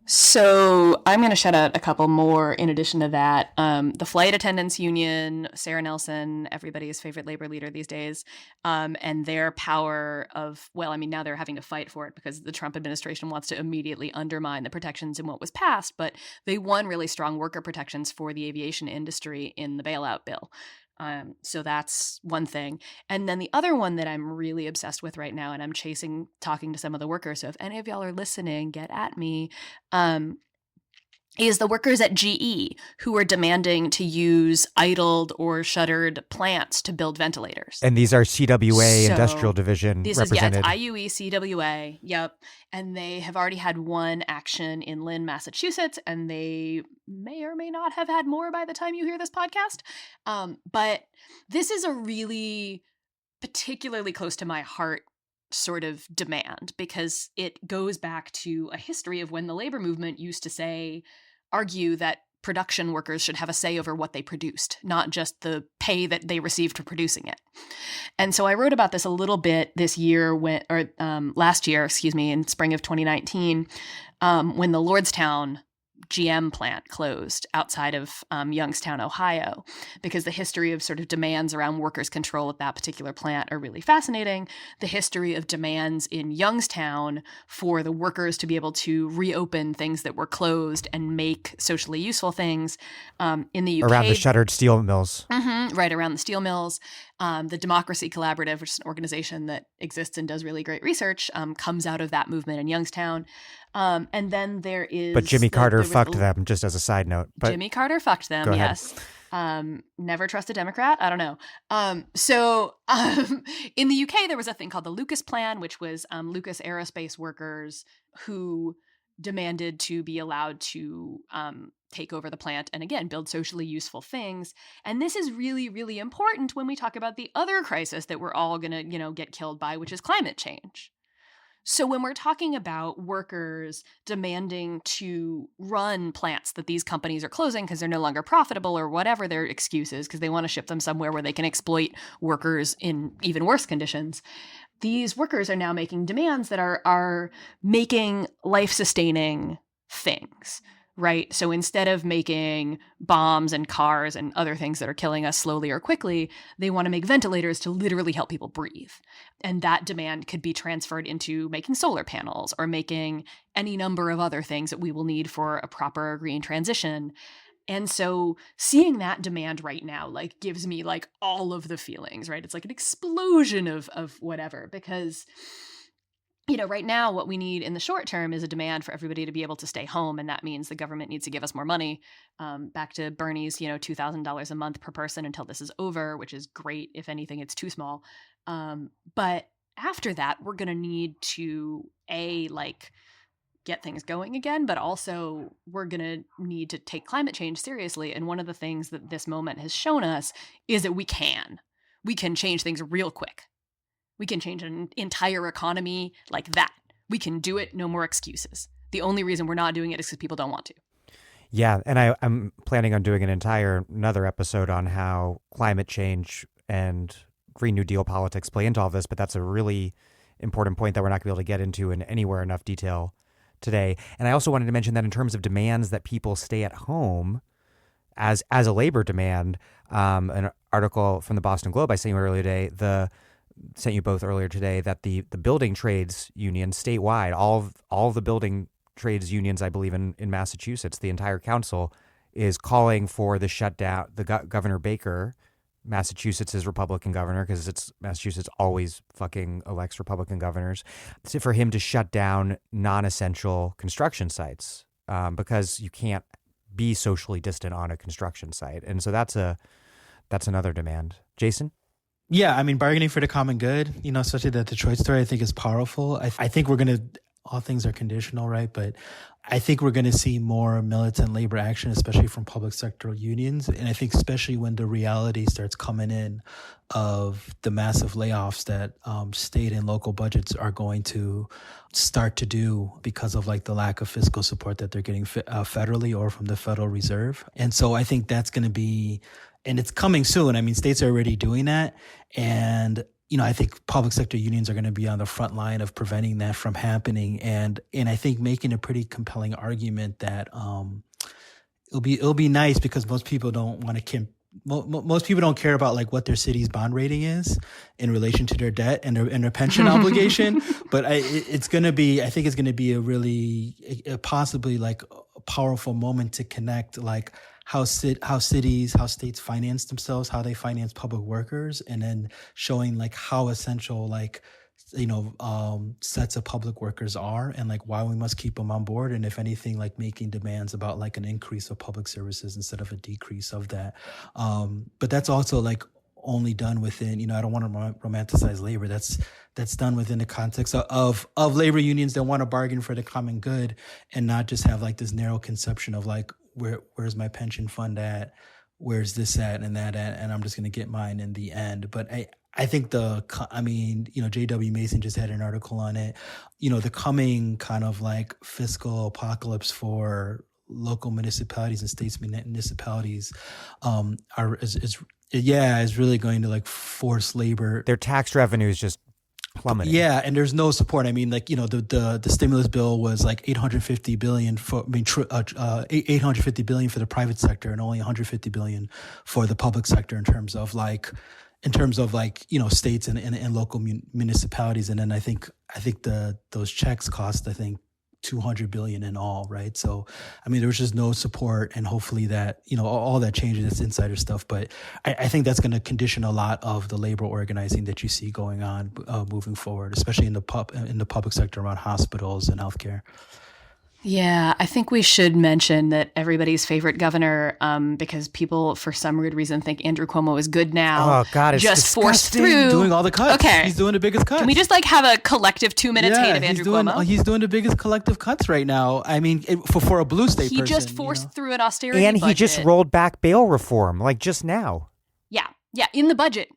So I'm going to shout out a couple more in addition to that. The Flight Attendants Union, Sarah Nelson, everybody's favorite labor leader these days, and their power of, now they're having to fight for it because the Trump administration wants to immediately undermine the protections in what was passed, but they won really strong worker protections for the aviation industry in the bailout bill. So that's one thing. And then the other one that I'm really obsessed with right now, and I'm talking to some of the workers. So if any of y'all are listening, get at me. Is the workers at GE who are demanding to use idled or shuttered plants to build ventilators. And these are CWA Industrial Division represented. It's IUE, CWA, yep. And they have already had one action in Lynn, Massachusetts, and they may or may not have had more by the time you hear this podcast. But this is a really particularly close to my heart sort of demand, because it goes back to a history of when the labor movement used to argue that production workers should have a say over what they produced, not just the pay that they received for producing it. And so I wrote about this a little bit last year, in spring of 2019, when the Lordstown GM plant closed outside of Youngstown, Ohio, because the history of sort of demands around workers' control at that particular plant are really fascinating. The history of demands in Youngstown for the workers to be able to reopen things that were closed and make socially useful things in the UK. Around the shuttered steel mills. Mm-hmm, right, around the steel mills. The Democracy Collaborative, which is an organization that exists and does really great research, comes out of that movement in Youngstown. And then there is... But Jimmy Carter fucked them, just as a side note. But Jimmy Carter fucked them, yes. Never trust a Democrat? I don't know. In the UK, there was a thing called the Lucas Plan, which was Lucas Aerospace workers who demanded to be allowed to take over the plant and, again, build socially useful things. And this is really, really important when we talk about the other crisis that we're all going to, get killed by, which is climate change. So when we're talking about workers demanding to run plants that these companies are closing because they're no longer profitable or whatever their excuse is, because they want to ship them somewhere where they can exploit workers in even worse conditions, these workers are now making demands that are making life-sustaining things, right? So instead of making bombs and cars and other things that are killing us slowly or quickly, they want to make ventilators to literally help people breathe. And that demand could be transferred into making solar panels or making any number of other things that we will need for a proper green transition. And so seeing that demand right now, gives me all of the feelings, right? It's like an explosion of whatever, because right now what we need in the short term is a demand for everybody to be able to stay home. And that means the government needs to give us more money. Back to Bernie's, $2,000 a month per person until this is over, which is great. If anything, it's too small. But after that, we're going to need to get things going again, but also we're going to need to take climate change seriously. And one of the things that this moment has shown us is that we can change things real quick. We can change an entire economy like that. We can do it. No more excuses. The only reason we're not doing it is because people don't want to. Yeah, and I'm planning on doing another episode on how climate change and Green New Deal politics play into all this, but that's a really important point that we're not going to be able to get into in anywhere enough detail today. And I also wanted to mention that in terms of demands that people stay at home as a labor demand, an article from the Boston Globe I sent you both earlier today, that the building trades union statewide, all of the building trades unions, I believe in Massachusetts, the entire council is calling for the shutdown. Governor Baker, Massachusetts' Republican governor, because Massachusetts always fucking elects Republican governors, for him to shut down non-essential construction sites because you can't be socially distant on a construction site. And so that's another demand. Jason? Yeah, bargaining for the common good, especially that Detroit story, I think is powerful. I think we're going to, all things are conditional, right? But I think we're going to see more militant labor action, especially from public sector unions. And I think especially when the reality starts coming in of the massive layoffs that state and local budgets are going to start to do because of the lack of fiscal support that they're getting federally or from the Federal Reserve. And so I think that's going to be, and it's coming soon. States are already doing that. And I think public sector unions are going to be on the front line of preventing that from happening, and I think making a pretty compelling argument that it'll be nice because most people don't want to. Most people don't care about like what their city's bond rating is in relation to their debt and their pension obligation. But I think it's going to be a really possibly like a powerful moment to connect like how states finance themselves, how they finance public workers, and then showing like how essential like sets of public workers are, and like why we must keep them on board, and if anything, like making demands about like an increase of public services instead of a decrease of that. But that's also like only done within, I don't want to romanticize labor. That's done within the context of labor unions that want to bargain for the common good and not just have like this narrow conception of like, where's my pension fund at? Where's this at and that at? And I'm just going to get mine in the end. But I think J.W. Mason just had an article on it. The coming kind of like fiscal apocalypse for local municipalities and states municipalities is really going to like force labor. Their tax revenues just plummeting. Yeah, and there's no support. I mean, like the stimulus bill was like $850 billion $850 billion for the private sector and only $150 billion for the public sector in terms of states and local municipalities. And then I think those checks cost, I think, $200 billion in all, right? So, I mean, there was just no support, and hopefully that, all that changes. It's insider stuff, but I think that's going to condition a lot of the labor organizing that you see going on moving forward, especially in the public sector around hospitals and healthcare. Yeah, I think we should mention that everybody's favorite governor, because people for some weird reason think Andrew Cuomo is good now. Oh God, it's just disgusting. forced through Doing all the cuts. Okay, he's doing the biggest cuts. Can we just like have a collective 2 minutes hate of Andrew Cuomo? He's doing the biggest collective cuts right now. I mean, for a blue state person, he just forced through an austerity and budget. He just rolled back bail reform like just now. Yeah, in the budget,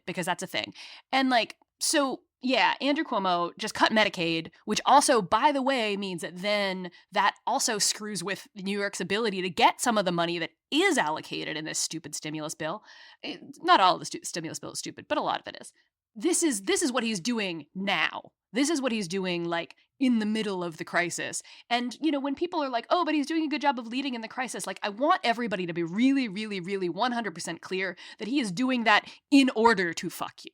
because that's a thing, and like so. Yeah, Andrew Cuomo just cut Medicaid, which also, by the way, means that then that also screws with New York's ability to get some of the money that is allocated in this stupid stimulus bill. Not all of the stimulus bill is stupid, but a lot of it is. This is what he's doing now. This is what he's doing like in the middle of the crisis. And, when people are like, oh, but he's doing a good job of leading in the crisis, like I want everybody to be really, really, really 100% clear that he is doing that in order to fuck you.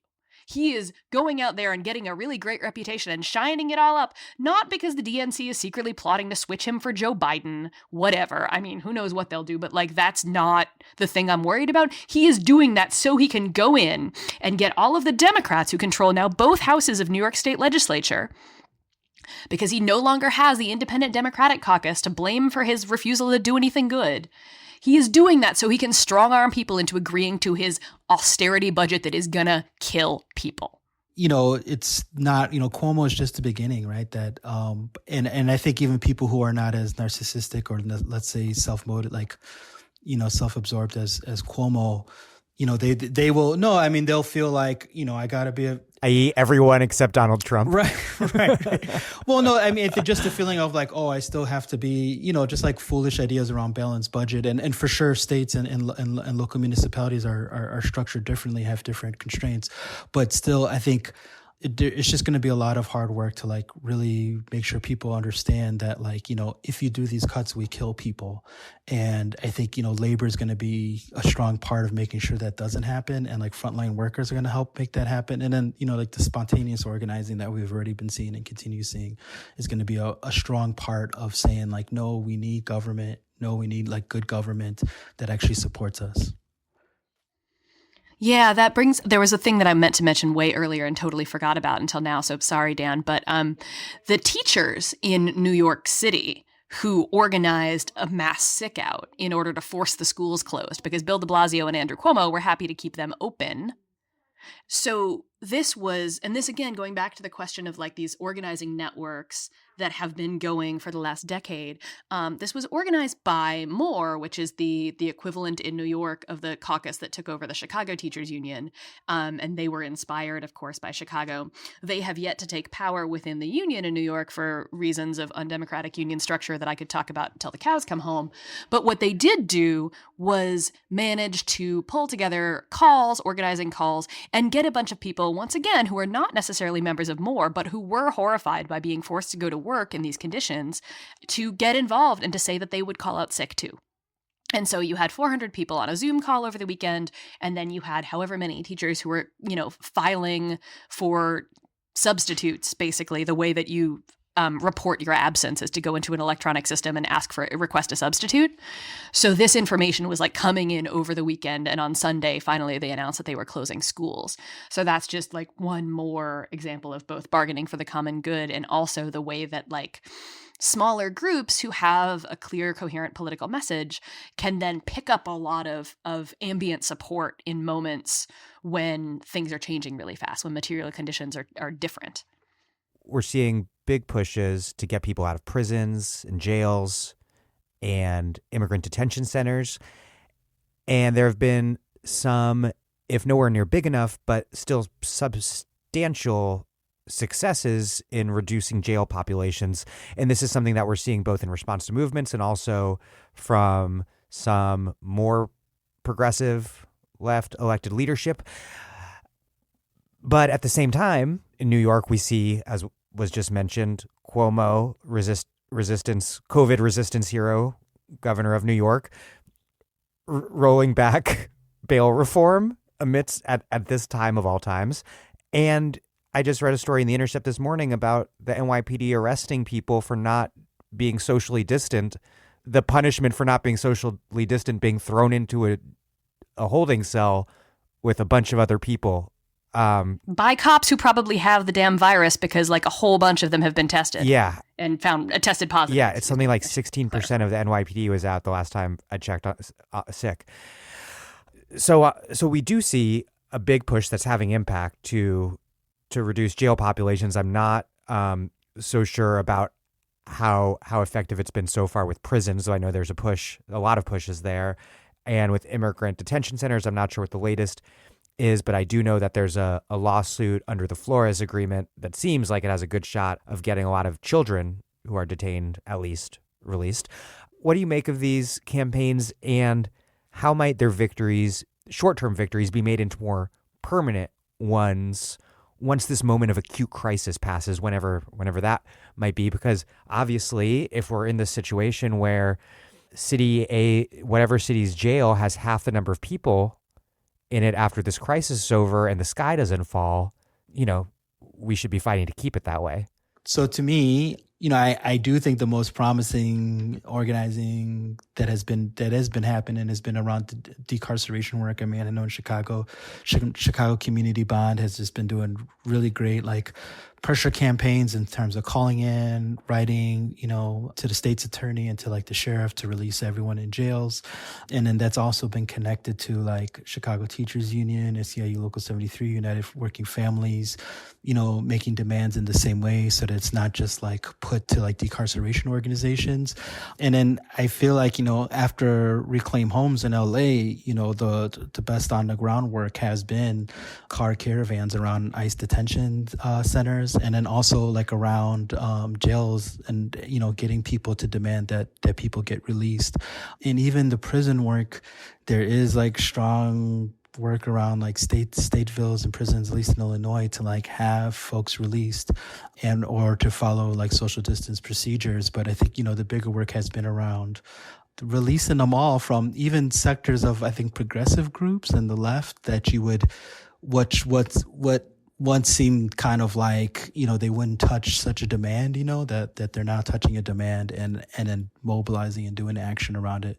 He is going out there and getting a really great reputation and shining it all up, not because the DNC is secretly plotting to switch him for Joe Biden, whatever. I mean, who knows what they'll do, but like that's not the thing I'm worried about. He is doing that so he can go in and get all of the Democrats who control now both houses of New York State legislature, because he no longer has the independent Democratic caucus to blame for his refusal to do anything good. He is doing that so he can strong-arm people into agreeing to his austerity budget that is gonna kill people. It's not, Cuomo is just the beginning, right? That, and I think even people who are not as narcissistic or let's say self-motivated, like, self-absorbed as Cuomo, they will, no, I mean, they'll feel like, I gotta be i.e. everyone except Donald Trump. Right. Well, no, I mean, it's just a feeling of like, oh, I still have to be, just like foolish ideas around balanced budget. And for sure, states and local municipalities are structured differently, have different constraints. But still, I think it's just going to be a lot of hard work to like really make sure people understand that like, if you do these cuts, we kill people. And I think, labor is going to be a strong part of making sure that doesn't happen. And like frontline workers are going to help make that happen. And then, like the spontaneous organizing that we've already been seeing and continue seeing is going to be a strong part of saying like, no, we need government. No, we need like good government that actually supports us. Yeah, there was a thing that I meant to mention way earlier and totally forgot about until now, so sorry, Dan, but the teachers in New York City who organized a mass sick out in order to force the schools closed because Bill de Blasio and Andrew Cuomo were happy to keep them open. So this again, going back to the question of like these organizing networks that have been going for the last decade. This was organized by MORE, which is the equivalent in New York of the caucus that took over the Chicago Teachers Union. And they were inspired, of course, by Chicago. They have yet to take power within the union in New York for reasons of undemocratic union structure that I could talk about until the cows come home. But what they did do was manage to pull together organizing calls, and get a bunch of people people, once again, who are not necessarily members of MORE, but who were horrified by being forced to go to work in these conditions, to get involved and to say that they would call out sick too. And so you had 400 people on a Zoom call over the weekend, and then you had however many teachers who were, filing for substitutes, basically. The way that you report your absence is to go into an electronic system and request a substitute. So this information was like coming in over the weekend, and on Sunday, finally, they announced that they were closing schools. So that's just like one more example of both bargaining for the common good and also the way that like smaller groups who have a clear, coherent political message can then pick up a lot of ambient support in moments when things are changing really fast, when material conditions are different. We're seeing big pushes to get people out of prisons and jails and immigrant detention centers. And there have been some, if nowhere near big enough, but still substantial successes in reducing jail populations. And this is something that we're seeing both in response to movements and also from some more progressive left elected leadership. But at the same time, in New York, we see, as was just mentioned, Cuomo, COVID resistance hero, governor of New York, rolling back bail reform at this time of all times. And I just read a story in The Intercept this morning about the NYPD arresting people for not being socially distant. The punishment for not being socially distant being thrown into a holding cell with a bunch of other people. By cops who probably have the damn virus because like a whole bunch of them have been tested. Yeah. And tested positive. Yeah, it's something like 16% of the NYPD was out the last time I checked sick. So we do see a big push that's having impact to reduce jail populations. I'm not so sure about how effective it's been so far with prisons, though I know there's a lot of pushes there. And with immigrant detention centers, I'm not sure what the latest is, but I do know that there's a lawsuit under the Flores Agreement that seems like it has a good shot of getting a lot of children who are detained at least released. What do you make of these campaigns, and how might their victories, short-term victories, be made into more permanent ones once this moment of acute crisis passes, whenever that might be? Because obviously, if we're in this situation where whatever city's jail has half the number of people in it after this crisis is over and the sky doesn't fall, we should be fighting to keep it that way. So to me, I do think the most promising organizing that has been happening has been around decarceration work. I mean, I know in Chicago Community Bond has just been doing really great, like pressure campaigns in terms of calling in, writing, to the state's attorney and to like the sheriff to release everyone in jails. And then that's also been connected to like Chicago Teachers Union, SEIU Local 73, United Working Families, making demands in the same way so that it's not just like put to like decarceration organizations. And then I feel like, after Reclaim Homes in LA, the best on the ground work has been car caravans around ICE detention centers, and then also like around jails and, getting people to demand that people get released. And even the prison work, there is like strong work around like state villas and prisons, at least in Illinois, to like have folks released and or to follow like social distance procedures. But I think, the bigger work has been around releasing them all from even sectors of, I think, progressive groups and the left that you would what once seemed kind of like, they wouldn't touch such a demand, that they're now touching a demand and then mobilizing and doing action around it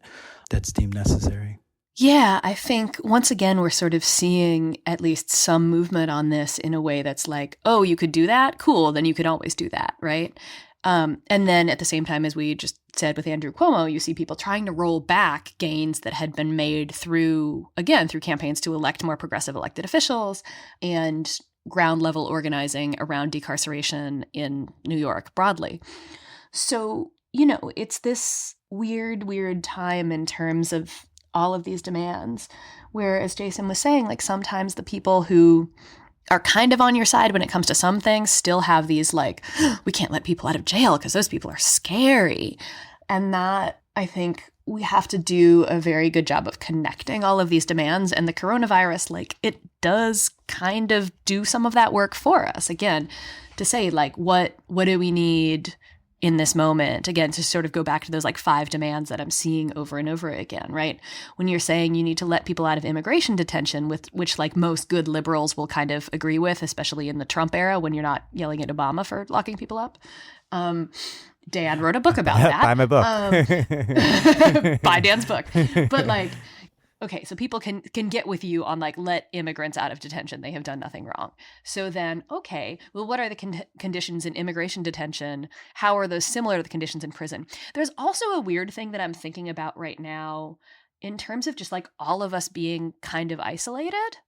that's deemed necessary. Yeah, I think once again, we're sort of seeing at least some movement on this in a way that's like, oh, you could do that? Cool, then you could always do that, right? And then at the same time, as we just said with Andrew Cuomo, you see people trying to roll back gains that had been made through campaigns to elect more progressive elected officials and ground level organizing around decarceration in New York broadly. So, it's this weird time in terms of all of these demands, where, as Jason was saying, like sometimes the people who are kind of on your side when it comes to some things still have these like, we can't let people out of jail because those people are scary. And that, I think, we have to do a very good job of connecting all of these demands. And the coronavirus, like, it does kind of do some of that work for us. Again, to say, like, what do we need in this moment? Again, to sort of go back to those like 5 demands that I'm seeing over and over again, right? When you're saying you need to let people out of immigration detention, which like most good liberals will kind of agree with, especially in the Trump era when you're not yelling at Obama for locking people up. Dan wrote a book about that. Buy my book. Buy Dan's book. But like, okay, so people can get with you on like, let immigrants out of detention. They have done nothing wrong. So then, okay, well, what are the conditions in immigration detention? How are those similar to the conditions in prison? There's also a weird thing that I'm thinking about right now in terms of just like all of us being kind of isolated.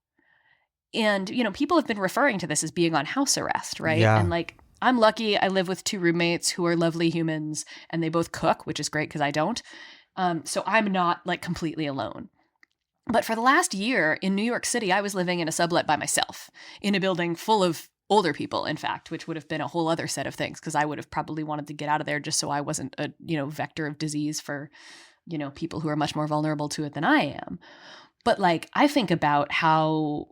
And, you know, people have been referring to this as being on house arrest, right? Yeah. And like, I'm lucky I live with 2 roommates who are lovely humans and they both cook, which is great because I don't. So I'm not like completely alone. But for the last year in New York City, I was living in a sublet by myself in a building full of older people, in fact, which would have been a whole other set of things because I would have probably wanted to get out of there just so I wasn't a, you know, vector of disease for, you know, people who are much more vulnerable to it than I am. But like, I think about how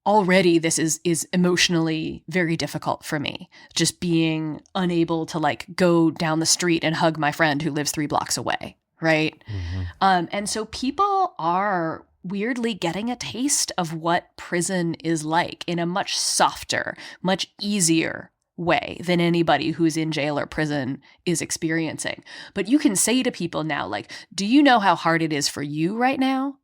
already this is emotionally very difficult for me, just being unable to like go down the street and hug my friend who lives 3 blocks away, right? Mm-hmm. And so people are weirdly getting a taste of what prison is like in a much softer, much easier way than anybody who's in jail or prison is experiencing. But you can say to people now, like, do you know how hard it is for you right now?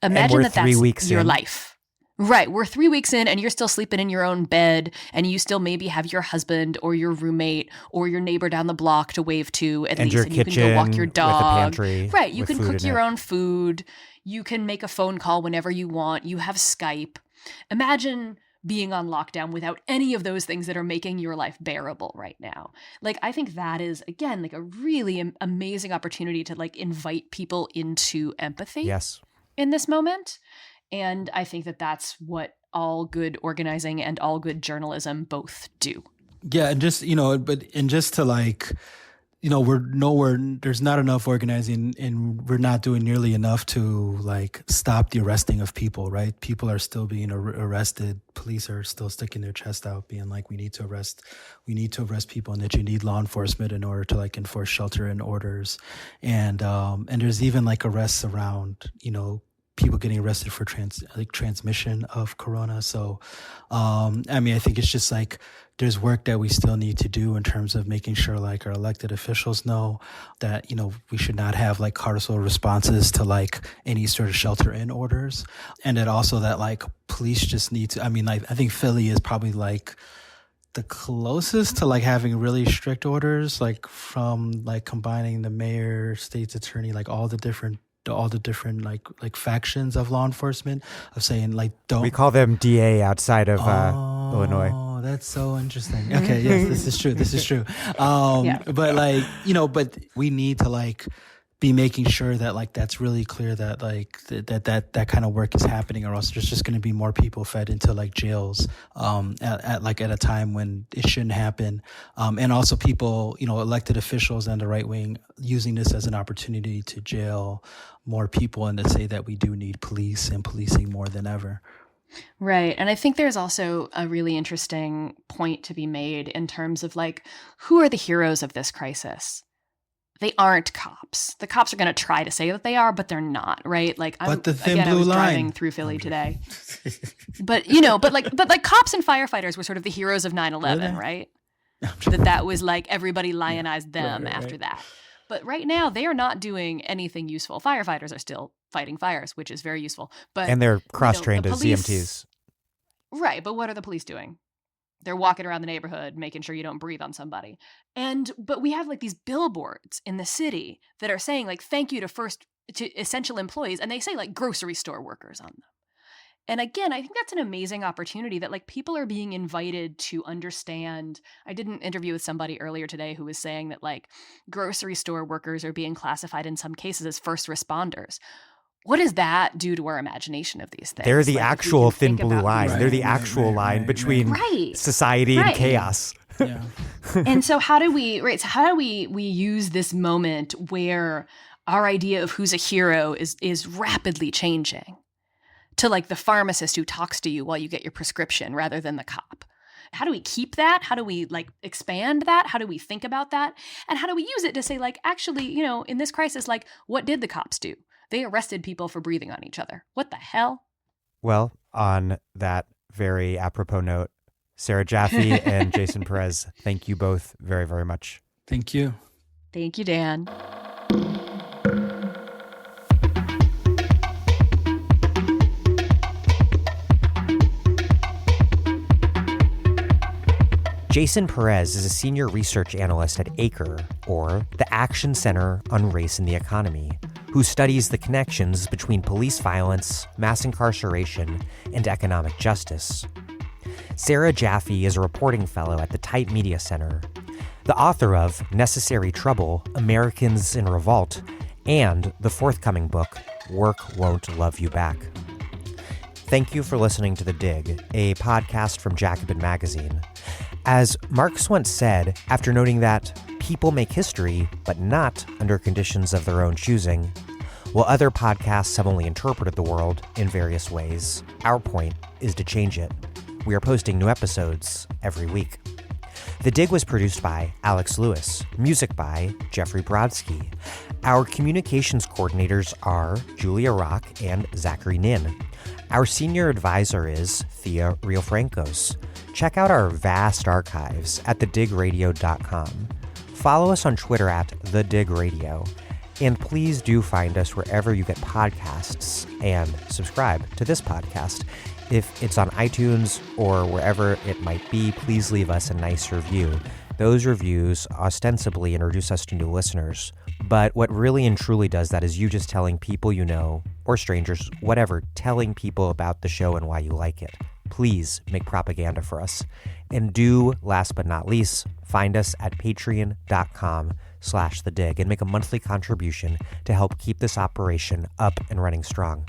Imagine that that's your life. Right. We're 3 weeks in and you're still sleeping in your own bed and you still maybe have your husband or your roommate or your neighbor down the block to wave to at least, and you can go walk your dog. With a pantry, right. You can cook your own food. You can make a phone call whenever you want. You have Skype. Imagine being on lockdown without any of those things that are making your life bearable right now. Like, I think that is, again, like a really amazing opportunity to like invite people into empathy in this moment. And I think that that's what all good organizing and all good journalism both do. Yeah. And just, you know, just to like, you know, there's not enough organizing and we're not doing nearly enough to like stop the arresting of people, right? People are still being arrested. Police are still sticking their chest out being like, we need to arrest people and that you need law enforcement in order to like enforce shelter in orders. And there's even like arrests around, you know, people getting arrested for transmission of corona. So, I mean, I think it's just like there's work that we still need to do in terms of making sure like our elected officials know that, you know, we should not have like carceral responses to like any sort of shelter in orders. And that also that like police just need to, I mean, like, I think Philly is probably like the closest to like having really strict orders, like from like combining the mayor, state's attorney, like all the different like factions of law enforcement of saying like don't. We call them DA outside of Illinois. Oh, that's so interesting. Okay, yes, this is true. But like, you know, but we need to like be making sure that like that's really clear that like that kind of work is happening, or else there's just going to be more people fed into like jails at a time when it shouldn't happen, and also people, you know, elected officials and the right wing using this as an opportunity to jail more people and to say that we do need police and policing more than ever. Right. And I think there's also a really interesting point to be made in terms of like, who are the heroes of this crisis? They aren't cops. The cops are going to try to say that they are, but they're not, right? Like, I was driving through Philly today. But, you know, but like cops and firefighters were sort of the heroes of 9/11, right? That was like everybody lionized them after that. But right now, they are not doing anything useful. Firefighters are still fighting fires, which is very useful. And they're cross-trained as EMTs. Right, but what are the police doing? They're walking around the neighborhood, making sure you don't breathe on somebody. But we have like these billboards in the city that are saying like, thank you to essential employees. And they say like grocery store workers on them. And again, I think that's an amazing opportunity that like people are being invited to understand. I did an interview with somebody earlier today who was saying that like grocery store workers are being classified in some cases as first responders. What does that do to our imagination of these things? They're the actual thin blue line. They're the actual line between society and chaos. Yeah. And so how do we use this moment where our idea of who's a hero is rapidly changing to like the pharmacist who talks to you while you get your prescription rather than the cop. How do we keep that? How do we like expand that? How do we think about that? And how do we use it to say like, actually, you know, in this crisis, like what did the cops do? They arrested people for breathing on each other. What the hell? Well, on that very apropos note, Sarah Jaffe and Jasson Perez, thank you both very, very much. Thank you. Thank you, Dan. Jasson Perez is a senior research analyst at ACRE, or the Action Center on Race and the Economy, who studies the connections between police violence, mass incarceration, and economic justice. Sarah Jaffe is a reporting fellow at the Type Media Center, the author of Necessary Trouble, Americans in Revolt, and the forthcoming book, Work Won't Love You Back. Thank you for listening to The Dig, a podcast from Jacobin Magazine. As Marx once said, after noting that people make history, but not under conditions of their own choosing, while other podcasts have only interpreted the world in various ways, our point is to change it. We are posting new episodes every week. The Dig was produced by Alex Lewis, music by Jeffrey Brodsky. Our communications coordinators are Julia Rock and Zachary Nin. Our senior advisor is Thea Riofrancos. Check out our vast archives at thedigradio.com. Follow us on Twitter at thedigradio. And please do find us wherever you get podcasts and subscribe to this podcast. If it's on iTunes or wherever it might be, please leave us a nice review. Those reviews ostensibly introduce us to new listeners. But what really and truly does that is you just telling people you know, or strangers, whatever, telling people about the show and why you like it. Please make propaganda for us. And do, last but not least, find us at patreon.com/thedig and make a monthly contribution to help keep this operation up and running strong.